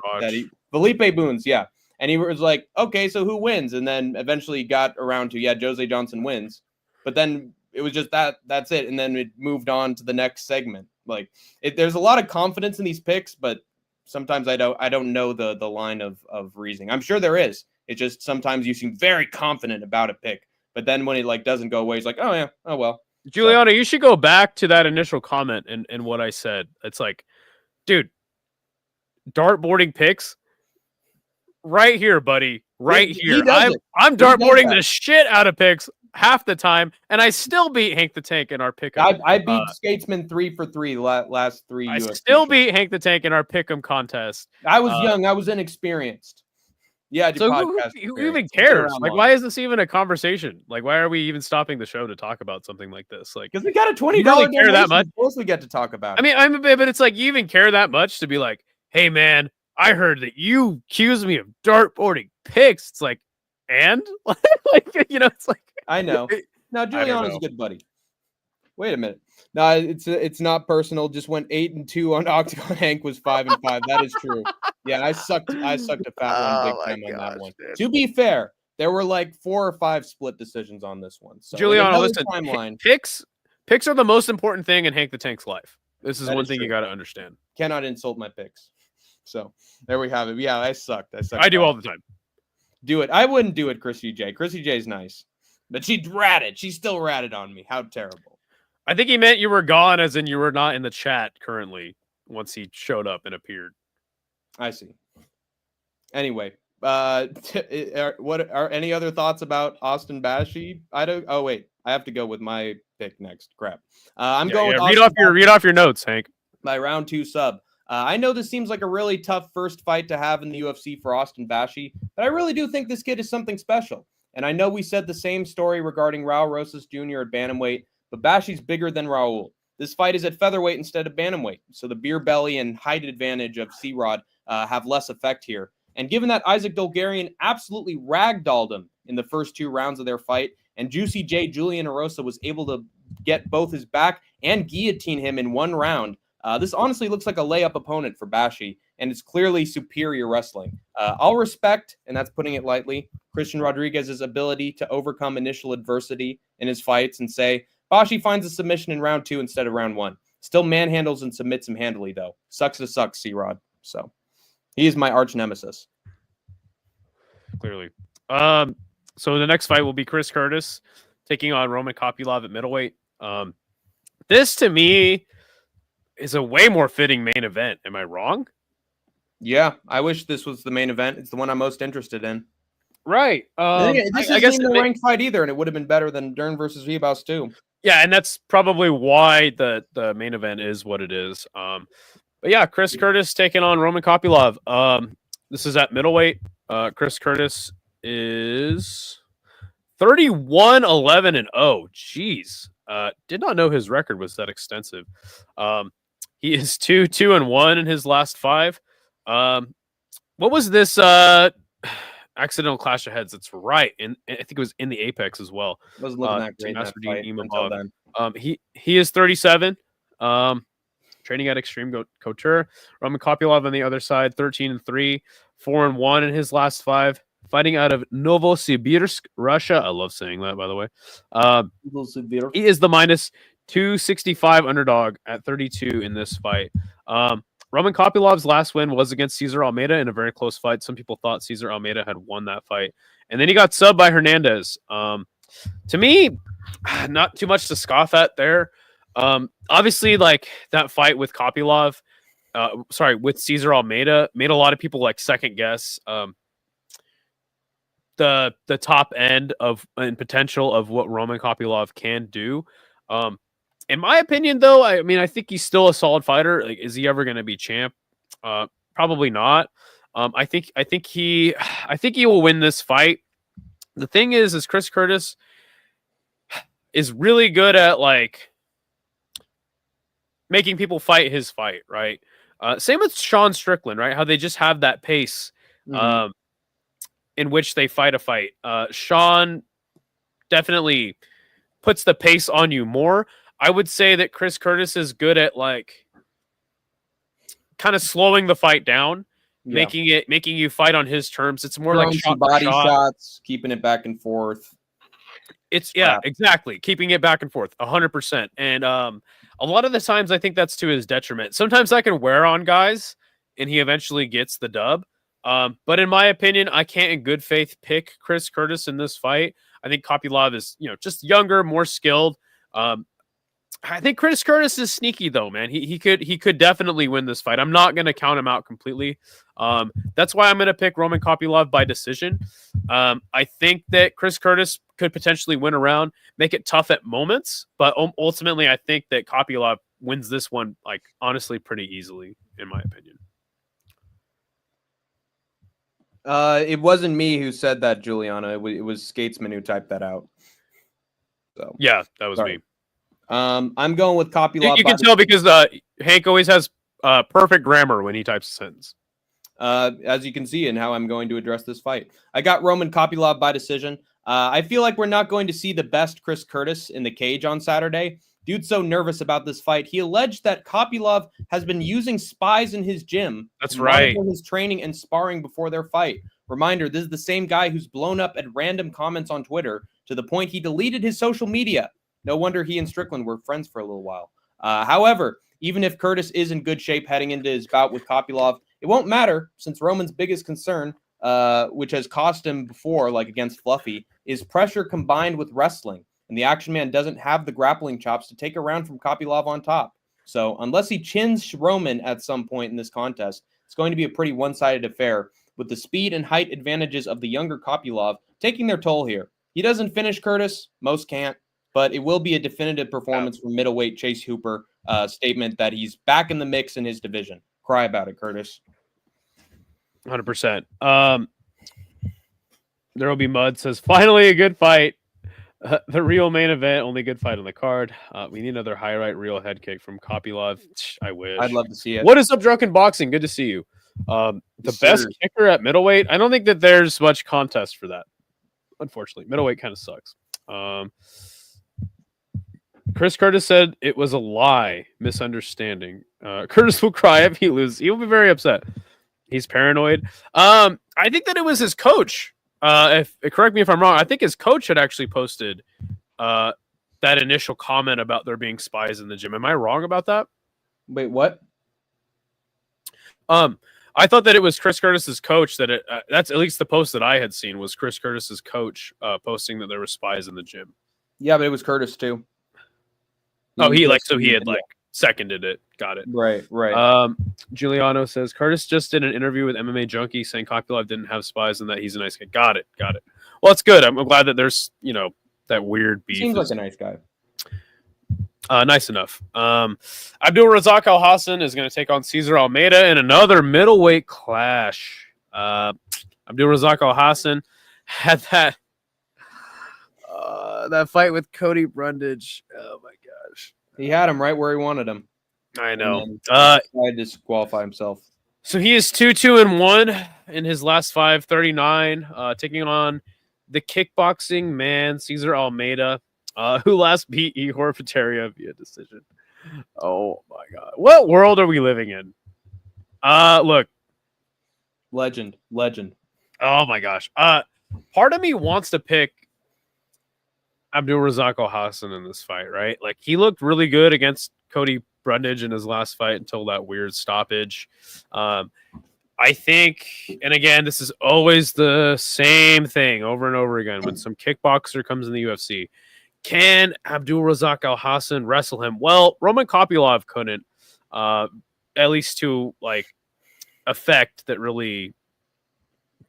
Felipe Boons, yeah. And he was like, okay, so who wins? And then eventually got around to Jose Johnson wins. But then it was just that's it. And then it moved on to the next segment. Like there's a lot of confidence in these picks, but sometimes I don't know the line of reasoning. I'm sure there is. It's just sometimes you seem very confident about a pick, but then when it doesn't go away, it's like, oh yeah, oh well. Giuliano, you should go back to that initial comment and what I said. It's like, dude, dartboarding picks right here, buddy, right here. I'm dartboarding the shit out of picks half the time, and I still beat Hank the Tank in our pickup. I beat Skatesman 3 for 3 last 3 I still beat Hank the Tank in our pick'em contest. I was young. I was inexperienced. Yeah, so who even cares? Like, why is this even a conversation? Like, why are we even stopping the show to talk about something like this? Like, because we got a $20 really care that much. Of course, we get to talk about it. I mean, but it's like you even care that much to be like, hey, man, I heard that you accused me of dartboarding picks. It's like, and like, it's like I know. Now, Giuliano's a good buddy. Wait a minute. No, it's not personal. Just went 8-2 on Octagon. Hank was 5-5. That is true. Yeah, I sucked a fat one big time on that one. man. To be fair, there were like 4 or 5 split decisions on this one. So Juliano, listen, timeline. Picks are the most important thing in Hank the Tank's life. This is That one is thing true. you got to understand. Cannot insult my picks. So there we have it. Yeah, I sucked. I do all the time. Do it. I wouldn't do it, Chrissy J. Chrissy J's nice. But she ratted. She still ratted on me. How terrible. I think he meant you were gone, as in you were not in the chat currently once he showed up and appeared. I see. Anyway, what are any other thoughts about Austin Bashi? Oh wait, I have to go with my pick next. Crap. I'm going. Yeah, read off your notes, Hank. My round 2 sub. I know this seems like a really tough first fight to have in the UFC for Austin Bashi, but I really do think this kid is something special. And I know we said the same story regarding Raul Rosas Jr. at bantamweight, but Bashi's bigger than Raul. This fight is at featherweight instead of bantamweight, so the beer belly and height advantage of C-Rod have less effect here. And given that Isaac Dulgarian absolutely ragdolled him in the first 2 rounds of their fight, and Juicy J. Julian Erosa was able to get both his back and guillotine him in 1 round, this honestly looks like a layup opponent for Bashi, and it's clearly superior wrestling. I'll respect, and that's putting it lightly, Christian Rodriguez's ability to overcome initial adversity in his fights and say, Bashi finds a submission in round 2 instead of round 1. Still manhandles and submits him handily, though. Sucks to suck, C-Rod. So he is my arch nemesis. Clearly. So the next fight will be Chris Curtis taking on Roman Kopylov at middleweight. This, to me, is a way more fitting main event. Am I wrong? Yeah, I wish this was the main event. It's the one I'm most interested in. Right. This isn't even a ranked fight either, and it would have been better than Dern versus Ribas too. Yeah, and that's probably why the main event is what it is. But yeah, Chris Curtis taking on Roman Kopylov. This is at middleweight. Chris Curtis is 31-11-0. Jeez. Did not know his record was that extensive. He is 2-2-1 in his last 5. What was this accidental clash of heads? That's right. And I think it was in the Apex as well. Wasn't looking that great in that fight until then. He is 37. Training at Extreme Couture. Roman Kopylov on the other side, 13-3, 4-1 in his last 5. Fighting out of Novosibirsk, Russia. I love saying that, by the way. He is the minus 265 underdog at 32 in this fight. Roman Kopylov's last win was against Cesar Almeida in a very close fight. Some people thought Cesar Almeida had won that fight. And then he got subbed by Hernandez. To me, not too much to scoff at there. Obviously, like that fight with Kopylov, with Cesar Almeida made a lot of people like second guess the top end of and potential of what Roman Kopylov can do. In my opinion, though, I think he's still a solid fighter. Like, is he ever going to be champ? Probably not. I think he will win this fight. The thing is Chris Curtis is really good at like making people fight his fight, right? Same with Sean Strickland, right? How they just have that pace in which they fight a fight. Sean definitely puts the pace on you more. I would say that Chris Curtis is good at like kind of slowing the fight down, making you fight on his terms. It's more like body shots, keeping it back and forth. It's exactly. Keeping it back and forth 100%. And a lot of the times I think that's to his detriment. Sometimes I can wear on guys and he eventually gets the dub. But in my opinion, I can't in good faith pick Chris Curtis in this fight. I think Kopylov is, just younger, more skilled. I think Chris Curtis is sneaky though, man. He could definitely win this fight. I'm not going to count him out completely. That's why I'm going to pick Roman Kopylov by decision. I think that Chris Curtis could potentially win a round, make it tough at moments, but ultimately I think that Kopylov wins this one, like honestly, pretty easily, in my opinion. It wasn't me who said that, Juliana. It was Skatesman who typed that out. So yeah, that was me. I'm going with Kopylov. You can tell because Hank always has perfect grammar when he types a sentence. As you can see in how I'm going to address this fight. I got Roman Kopylov by decision. I feel like we're not going to see the best Chris Curtis in the cage on Saturday. Dude's so nervous about this fight. He alleged that Kopylov has been using spies in his gym. That's to right. monitor his training and sparring before their fight. Reminder, this is the same guy who's blown up at random comments on Twitter to the point he deleted his social media. No wonder he and Strickland were friends for a little while. However, even if Curtis is in good shape heading into his bout with Kopylov, it won't matter since Roman's biggest concern, which has cost him before, like against Fluffy, is pressure combined with wrestling. And the Action Man doesn't have the grappling chops to take a round from Kopylov on top. So unless he chins Roman at some point in this contest, it's going to be a pretty one-sided affair, with the speed and height advantages of the younger Kopylov taking their toll here. He doesn't finish Curtis, most can't, but it will be a definitive performance from middleweight Chase Hooper, statement that he's back in the mix in his division. Cry about it, Curtis. 100%. There will be Mud says, finally a good fight. The real main event, only good fight on the card. We need another highlight reel head kick from Kopylov. I wish. I'd love to see it. What is up, Drunken Boxing? Good to see you. The best kicker at middleweight. I don't think that there's much contest for that. Unfortunately, middleweight kind of sucks. Chris Curtis said it was a lie, misunderstanding. Curtis will cry if he loses. He will be very upset. He's paranoid. I think that it was his coach. If correct me if I'm wrong, I think his coach had actually posted that initial comment about there being spies in the gym. Am I wrong about that? Wait, what? I thought that it was Chris Curtis's coach that's at least the post that I had seen was Chris Curtis's coach posting that there were spies in the gym. Yeah, but it was Curtis too. Oh, he had seconded it. Got it. Right. Giuliano says Curtis just did an interview with MMA Junkie saying Kopylov didn't have spies and that he's a nice guy. Got it. Well, it's good. I'm glad that there's that weird beef. Seems like a nice guy. Nice enough. Abdul Razak Al Hassan is going to take on Cesar Almeida in another middleweight clash. Abdul Razak Al Hassan had that fight with Cody Brundage. Oh my gosh, he had him right where he wanted him. I know. Tried to disqualify himself. So he is 2-2-1 in his last 5, 39, taking on the kickboxing man Cesar Almeida. Who last beat Ihor Pateria via decision. Oh my god. What world are we living in? Look. Legend. Oh my gosh. Part of me wants to pick Abdul Razak Al Hassan in this fight, right? Like he looked really good against Cody Brundage in his last fight until that weird stoppage. I think, and again, this is always the same thing over and over again when some kickboxer comes in the UFC. Can Abdul Razak Al Hassan wrestle him? Well, Roman Kopylov couldn't, at least to effect that really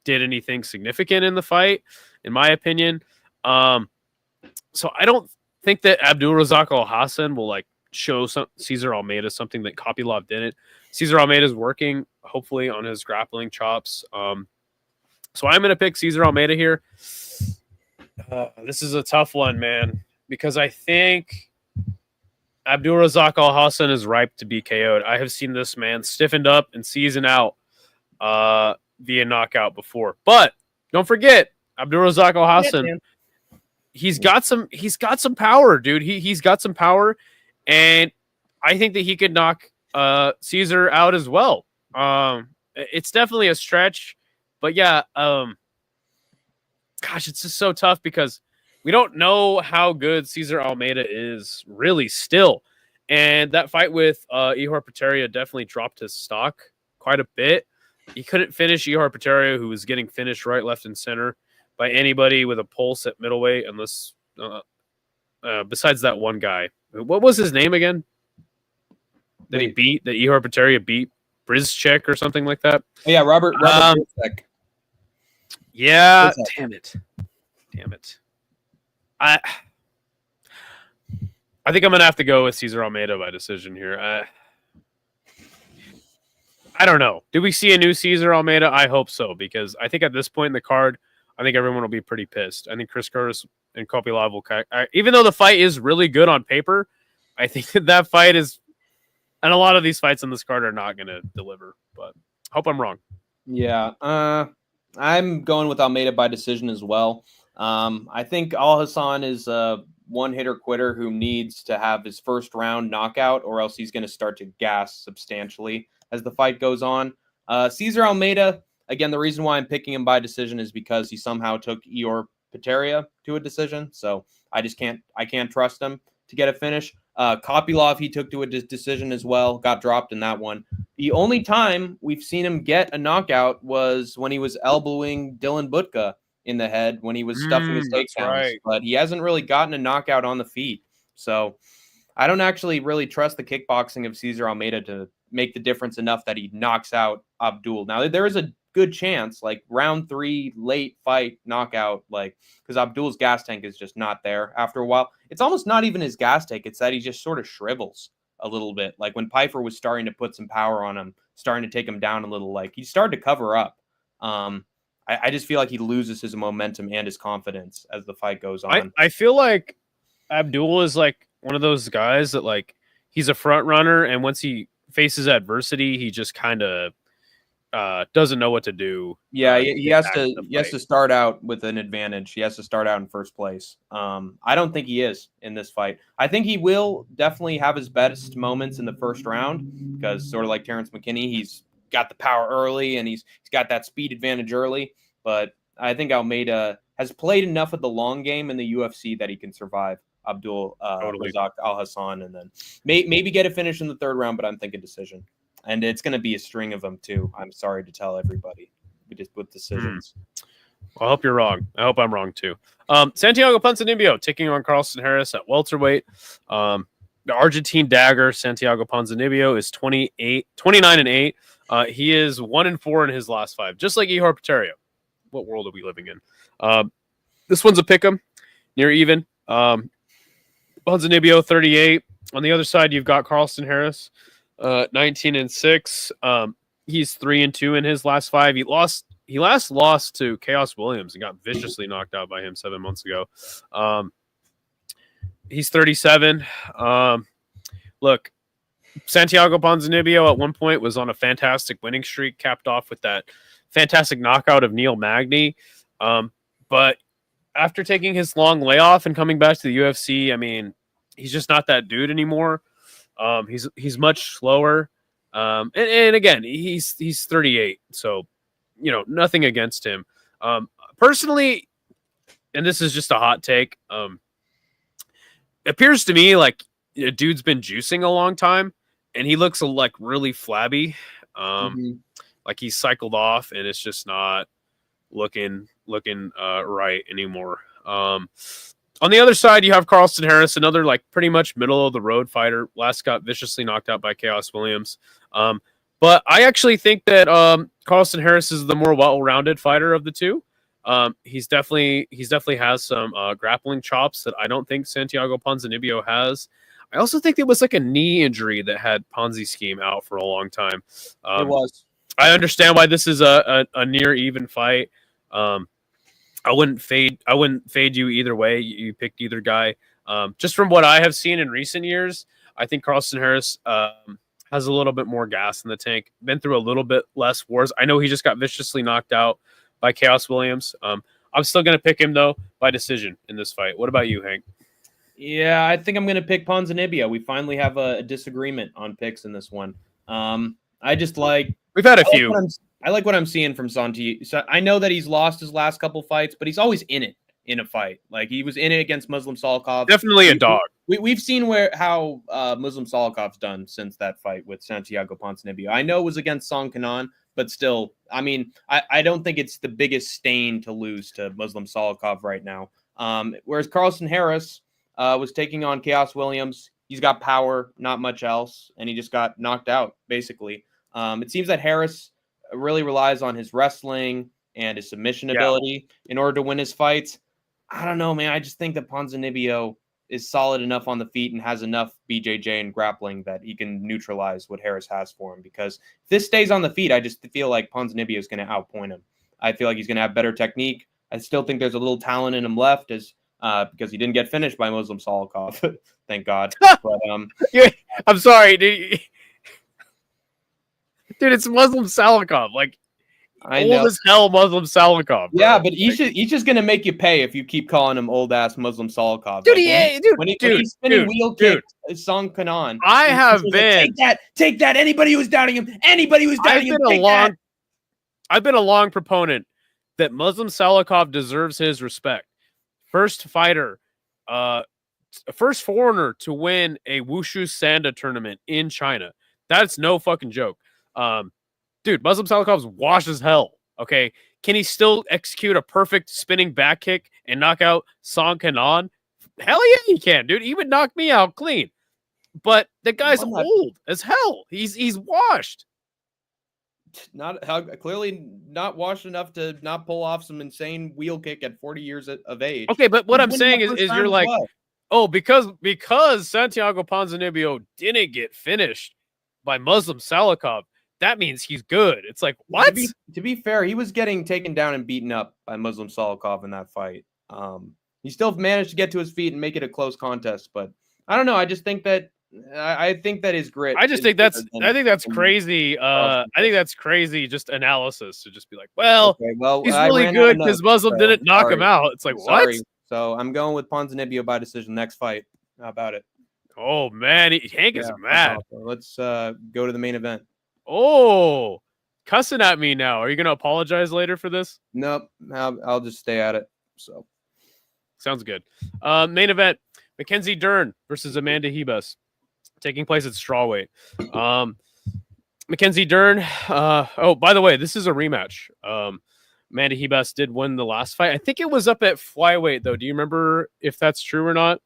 did anything significant in the fight, in my opinion. So I don't think that Abdul Razak Al Hassan will show Cesar Almeida something that Kopylov didn't. Cesar Almeida is working, hopefully, on his grappling chops. So I'm going to pick Cesar Almeida here. This is a tough one, man, because I think Abdul Razak Al Hassan is ripe to be KO'd. I have seen this man stiffened up and seasoned out via knockout before. But don't forget, Abdul Razak Al Hassan, he's got some power, dude. He's got some power, and I think that he could knock Cesar out as well. It's definitely a stretch, but yeah, gosh, it's just so tough because we don't know how good Cesar Almeida is really still. And that fight with Ihor Pateria definitely dropped his stock quite a bit. He couldn't finish Ihor Pateria, who was getting finished right, left, and center by anybody with a pulse at middleweight, unless besides that one guy. What was his name again? That Ihor Pateria beat Brizchek or something like that? Oh, yeah, Robert Brizchek. Yeah, damn it. I think I'm gonna have to go with Cesar Almeida by decision here. I don't know. Do we see a new Cesar Almeida? I hope so, because I think at this point in the card, I think everyone will be pretty pissed. I think Chris Curtis and Kopylov will, even though the fight is really good on paper, I think that fight is, and a lot of these fights in this card are not going to deliver. But hope I'm wrong. Yeah, I'm going with Almeida by decision as well. I think Al Hassan is one-hitter quitter who needs to have his first round knockout, or else he's going to start to gas substantially as the fight goes on. Cesar Almeida, again, the reason why I'm picking him by decision is because he somehow took Ior Peteria to a decision. So I can't trust him to get a finish. Kopylov, he took to a decision as well, got dropped in that one. The only time we've seen him get a knockout was when he was elbowing Dylan Butka in the head when he was stuffing his takedowns. Right. But he hasn't really gotten a knockout on the feet. So I don't actually really trust the kickboxing of Cesar Almeida to make the difference enough that he knocks out Abdul. Now, there is a good chance, like round 3, late fight knockout, like because Abdul's gas tank is just not there after a while. It's almost not even his gas tank. It's that he just sort of shrivels a little bit. Like when Pyfer was starting to put some power on him, starting to take him down a little, like he started to cover up. I just feel like he loses his momentum and his confidence as the fight goes on. I feel like Abdul is like one of those guys that like he's a front runner, and once he faces adversity, he just kind of doesn't know what to do. Yeah, he has to start out with an advantage. He has to start out in first place. I don't think he is in this fight. I think he will definitely have his best moments in the first round because sort of like Terrence McKinney, he's got the power early and he's got that speed advantage early. But I think Almeida has played enough of the long game in the UFC that he can survive Abdul Razak Al Hassan and then maybe get a finish in the third round. But I'm thinking decision. And it's going to be a string of them, too. I'm sorry to tell everybody. We just put decisions. Well, I hope you're wrong. I hope I'm wrong, too. Santiago Ponzinibbio taking on Carlston Harris at welterweight. The Argentine dagger, Santiago Ponzinibbio, is 29-8. He is 1-4 in his last 5, just like Ihor Peterio. What world are we living in? This one's a pick'em, near even. Ponzinibbio, 38. On the other side, you've got Carlston Harris. 19-6. He's 3-2 in his last 5. He last lost to Chaos Williams and got viciously knocked out by him 7 months ago. He's 37. Look, Santiago Ponzinibbio at one point was on a fantastic winning streak, capped off with that fantastic knockout of Neil Magny. But after taking his long layoff and coming back to the UFC, I mean, he's just not that dude anymore. He's much slower. And again, he's 38. So, nothing against him. Personally, and this is just a hot take. It appears to me like a dude's been juicing a long time and he looks like really flabby. Like he's cycled off and it's just not looking right anymore. On the other side, you have Carlston Harris, another like pretty much middle of the road fighter. Last got viciously knocked out by Chaos Williams. But I actually think that Carlston Harris is the more well-rounded fighter of the two. He's definitely has some grappling chops that I don't think Santiago Ponzinibbio has. I also think it was like a knee injury that had Ponzi scheme out for a long time. It was. I understand why this is a near even fight. I wouldn't fade you either way. You picked either guy. Just from what I have seen in recent years, I think Carlston Harris has a little bit more gas in the tank. Been through a little bit less wars. I know he just got viciously knocked out by Chaos Williams. I'm still going to pick him, though, by decision in this fight. What about you, Hank? Yeah, I think I'm going to pick Ponzinibbio. We finally have a disagreement on picks in this one. I just like... We've had a few. I like what I'm seeing from Santi. So I know that he's lost his last couple fights, but he's always in it in a fight. Like he was in it against Muslim Salikov. Definitely a dog. We've seen how Muslim Salikov's done since that fight with Santiago Ponzinibbio. I know it was against Song Kanan, but still, I mean, I don't think it's the biggest stain to lose to Muslim Salikov right now. Whereas Carlston Harris was taking on Chaos Williams. He's got power, not much else, and he just got knocked out, basically. It seems that Harris really relies on his wrestling and his submission ability in order to win his fights. I don't know, man. I just think that Ponzinibbio is solid enough on the feet and has enough BJJ and grappling that he can neutralize what Harris has for him. Because if this stays on the feet, I just feel like Ponzinibbio is going to outpoint him. I feel like he's going to have better technique. I still think there's a little talent in him left because he didn't get finished by Muslim Salikov. Thank God. But I'm sorry, dude. Dude, it's Muslim Salikov. Like, I old know. as hell Muslim Salikov. Yeah, bro. but he's just gonna make you pay if you keep calling him old ass Muslim Salikov. Dude, When he's spinning wheel kick Song Kanan, I have he's been. like, take that. Anybody who's doubting him, I've been a long proponent that Muslim Salikov deserves his respect. First fighter, first foreigner to win a Wushu Sanda tournament in China. That's no fucking joke. Dude, Muslim Salikov's washed as hell. Okay, can he still execute a perfect spinning back kick and knock out Song Kanan? Hell yeah, he can, dude. He would knock me out clean. But the guy's old as hell. He's washed. Clearly not washed enough to not pull off some insane wheel kick at 40 years of age. Okay, but what I'm saying is you're like, oh, because Santiago Ponzinibbio didn't get finished by Muslim Salikov, that means he's good. It's like, what? To be fair, he was getting taken down and beaten up by Muslim Salikov in that fight. He still managed to get to his feet and make it a close contest, but I don't know. I just think that I think that his grit. I think that's crazy. I think that's crazy. Just analysis to just be like, well, he's really good because Muslim didn't knock him out. It's like, what? So I'm going with Ponzinibbio by decision next fight. How about it? Oh man, Hank is mad. Let's go to the main event. Oh, cussing at me now. Are you gonna apologize later for this? Nope. I'll just stay at it. So sounds good. Main event: Mackenzie Dern versus Amanda Ribas, taking place at strawweight. Mackenzie Dern. Oh, by the way, this is a rematch. Amanda Ribas did win the last fight. I think it was up at flyweight though. Do you remember if that's true or not?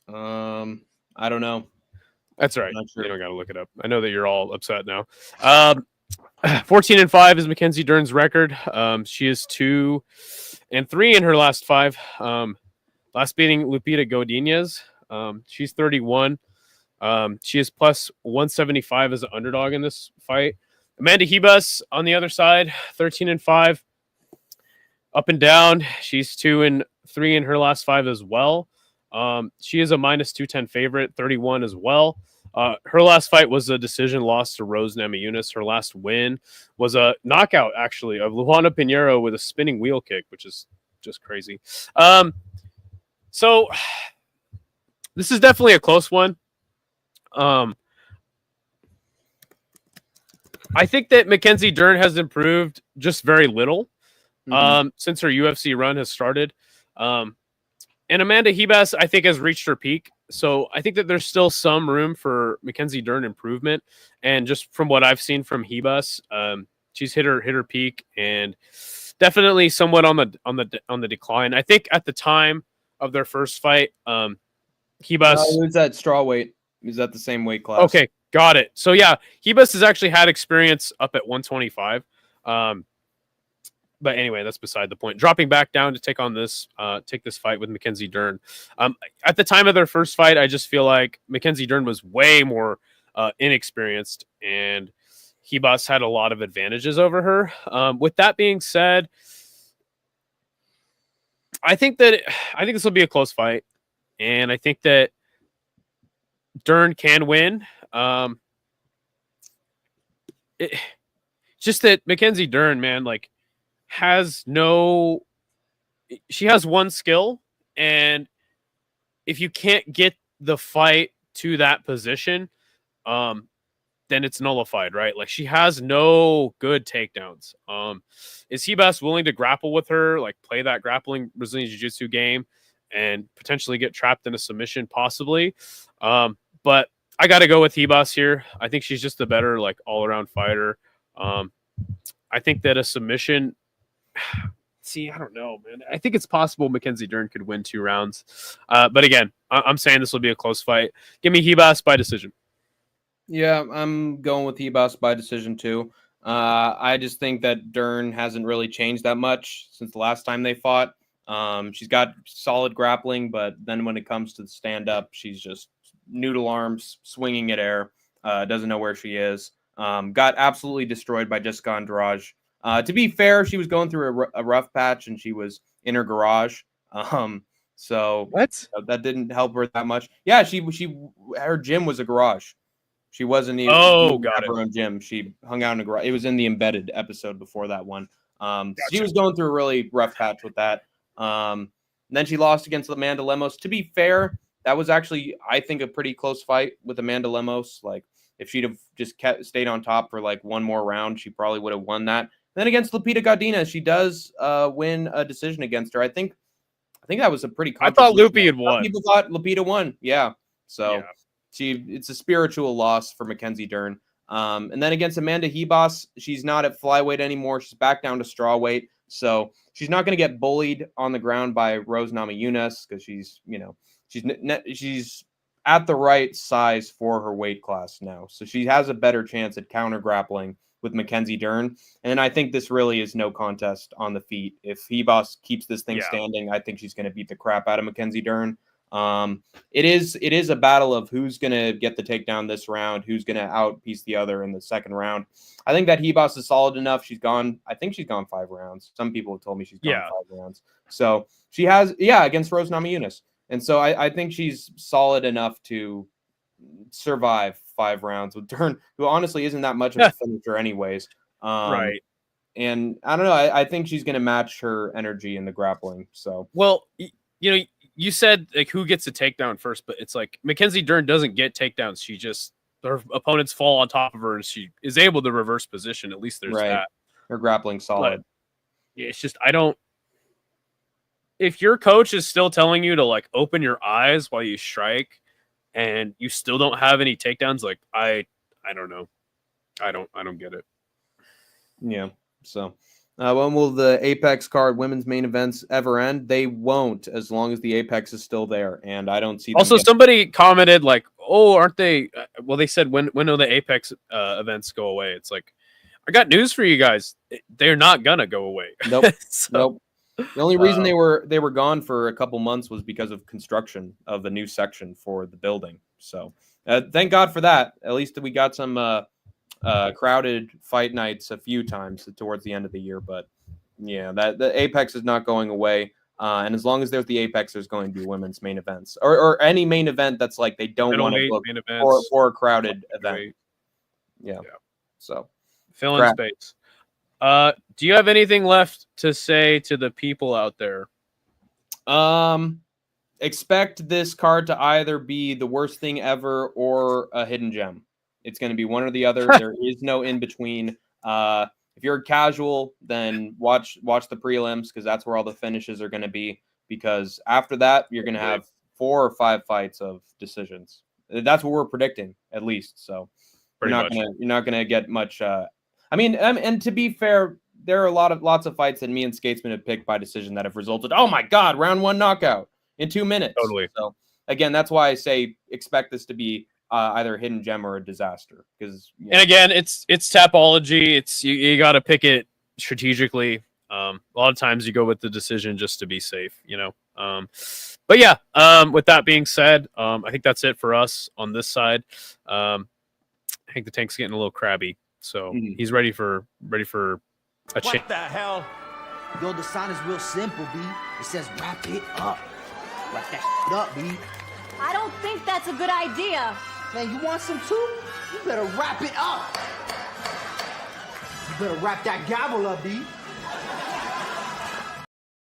I don't know. That's right. Sure. You don't got to look it up. I know that you're all upset now. 14-5 is Mackenzie Dern's record. She is 2-3 in her last 5. Last beating Lupita Godinez. She's 31. She is plus 175 as an underdog in this fight. Amanda Ribas on the other side, 13-5. Up and down. She's 2-3 in her last 5 as well. She is a minus 210 favorite, 31 as well. Her last fight was a decision loss to Rose Namajunas. Her last win was a knockout, actually, of Luana Pinheiro with a spinning wheel kick, which is just crazy. So this is definitely a close one. I think that Mackenzie Dern has improved just very little since her UFC run has started. And Amanda Ribas, I think, has reached her peak. So I think that there's still some room for Mackenzie Dern improvement. And just from what I've seen from Ribas, she's hit her peak and definitely somewhat on the decline. I think at the time of their first fight, Ribas was at strawweight. He was at the same weight class. Okay, got it. So yeah, Ribas has actually had experience up at 125. But anyway, that's beside the point. Dropping back down to take this fight with Mackenzie Dern. At the time of their first fight, I just feel like Mackenzie Dern was way more inexperienced, and Ribas had a lot of advantages over her. With that being said, I think this will be a close fight, and I think that Dern can win. Just that Mackenzie Dern, man, like, she has one skill, and if you can't get the fight to that position, then it's nullified, right? Like, she has no good takedowns. Is Ribas willing to grapple with her, like play that grappling Brazilian Jiu-Jitsu game and potentially get trapped in a submission, possibly? But I got to go with Ribas here. I think she's just a better, like, all-around fighter. I think that a submission. See, I don't know, man. I think it's possible Mackenzie Dern could win 2 rounds. But again, I'm saying this will be a close fight. Give me Ribas by decision. Yeah, I'm going with Ribas by decision too. I just think that Dern hasn't really changed that much since the last time they fought. She's got solid grappling, but then when it comes to the stand-up, she's just noodle arms, swinging at air, doesn't know where she is. Got absolutely destroyed by Jessica Andrade. To be fair, she was going through a rough patch, and she was in her garage. So what? That didn't help her that much. Yeah, her gym was a garage. She wasn't even got her own gym. She hung out in a garage. It was in the embedded episode before that one. Gotcha. She was going through a really rough patch with that. And then she lost against Amanda Lemos. To be fair, that was actually, I think, a pretty close fight with Amanda Lemos. Like, if she'd have just stayed on top for like one more round, she probably would have won that. And then against Lupita Godinez, she does win a decision against her. I think that was a pretty. I thought Lupi had won. People thought Lupita won. Yeah. So it's a spiritual loss for Mackenzie Dern. And then against Amanda Ribas, she's not at flyweight anymore. She's back down to strawweight. So she's not going to get bullied on the ground by Rose Namajunas because she's at the right size for her weight class now. So she has a better chance at counter grappling with Mackenzie Dern. And I think this really is no contest on the feet. If Ribas keeps this thing standing, I think she's going to beat the crap out of Mackenzie Dern. It is a battle of who's going to get the takedown this round, who's going to outpiece the other in the second round. I think that Ribas is solid enough. I think she's gone 5 rounds. Some people have told me she's gone 5 rounds. So she has, against Rose Namajunas. And so I think she's solid enough to survive 5 rounds with Dern, who honestly isn't that much of a finisher anyways. Right. And I don't know. I think she's going to match her energy in the grappling. So, well, you said like who gets a takedown first, but it's like Mackenzie Dern doesn't get takedowns. Her opponents fall on top of her and she is able to reverse position. At least there's that. Her grappling solid. But it's just, if your coach is still telling you to like open your eyes while you strike and you still don't have any takedowns, like I don't know. I don't get it. Yeah. So when will the Apex card women's main events ever end? They won't, as long as the Apex is still there. And I don't see them also somebody commented like, oh, aren't they? Well, they said when will the Apex events go away? It's like, I got news for you guys. They're not gonna go away. Nope. Nope. The only reason they were gone for a couple months was because of construction of the new section for the building. So thank God for that. At least we got some crowded fight nights a few times towards the end of the year. But yeah, that the Apex is not going away. And as long as there's the Apex, there's going to be women's main events or any main event that's like they don't want to book for a crowded event. Yeah. So fill in space. Do you have anything left to say to the people out there? Expect this card to either be the worst thing ever or a hidden gem. It's going to be one or the other. There is no in between. If you're casual, then watch the prelims because that's where all the finishes are going to be. Because after that, you're going to have 4 or 5 fights of decisions. That's what we're predicting, at least. So you're not gonna get much. And to be fair, there are lots of fights that me and Skatesman have picked by decision that have resulted. Oh my God, round 1 knockout in 2 minutes. Totally. So again, that's why I say expect this to be either a hidden gem or a disaster. Because and again, it's Tapology. It's you got to pick it strategically. A lot of times you go with the decision just to be safe, But yeah, with that being said, I think that's it for us on this side. I think the tank's getting a little crabby. So he's ready for a change. What the hell? Yo, the sign is real simple, B. It says wrap it up. Wrap that up, B. I don't think that's a good idea. Man, you want some too? You better wrap it up. You better wrap that gavel up, B.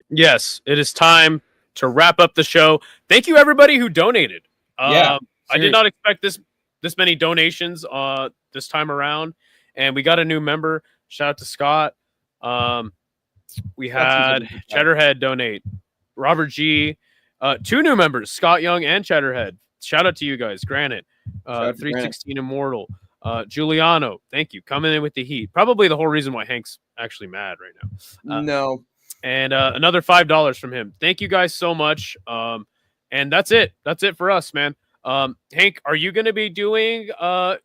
Yes, it is time to wrap up the show. Thank you, everybody who donated. I did not expect this many donations this time around. And we got a new member. Shout out to Scott. We had Cheddarhead donate. Robert G. 2 new members, Scott Young and Cheddarhead. Shout out to you guys. Granite. 316 Immortal. Giuliano, thank you. Coming in with the heat. Probably the whole reason why Hank's actually mad right now. No. And another $5 from him. Thank you guys so much. And that's it. That's it for us, man. Hank, are you going to be doing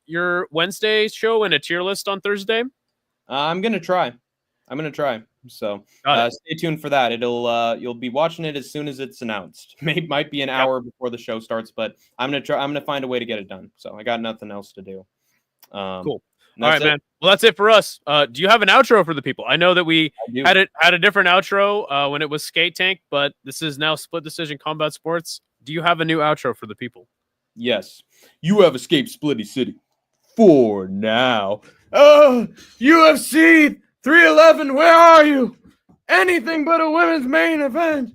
your Wednesday show and a tier list on Thursday? I'm going to try. So stay tuned for that. You'll be watching it as soon as it's announced. Might be an hour before the show starts, but I'm going to find a way to get it done. So I got nothing else to do. Cool. All right, man. Well, that's it for us. Do you have an outro for the people? I know that we had a different outro when it was Skate Tank, but this is now Split Decision Combat Sports. Do you have a new outro for the people? Yes. You have escaped Splitty City. for now. UFC 311, where are you? Anything but a women's main event.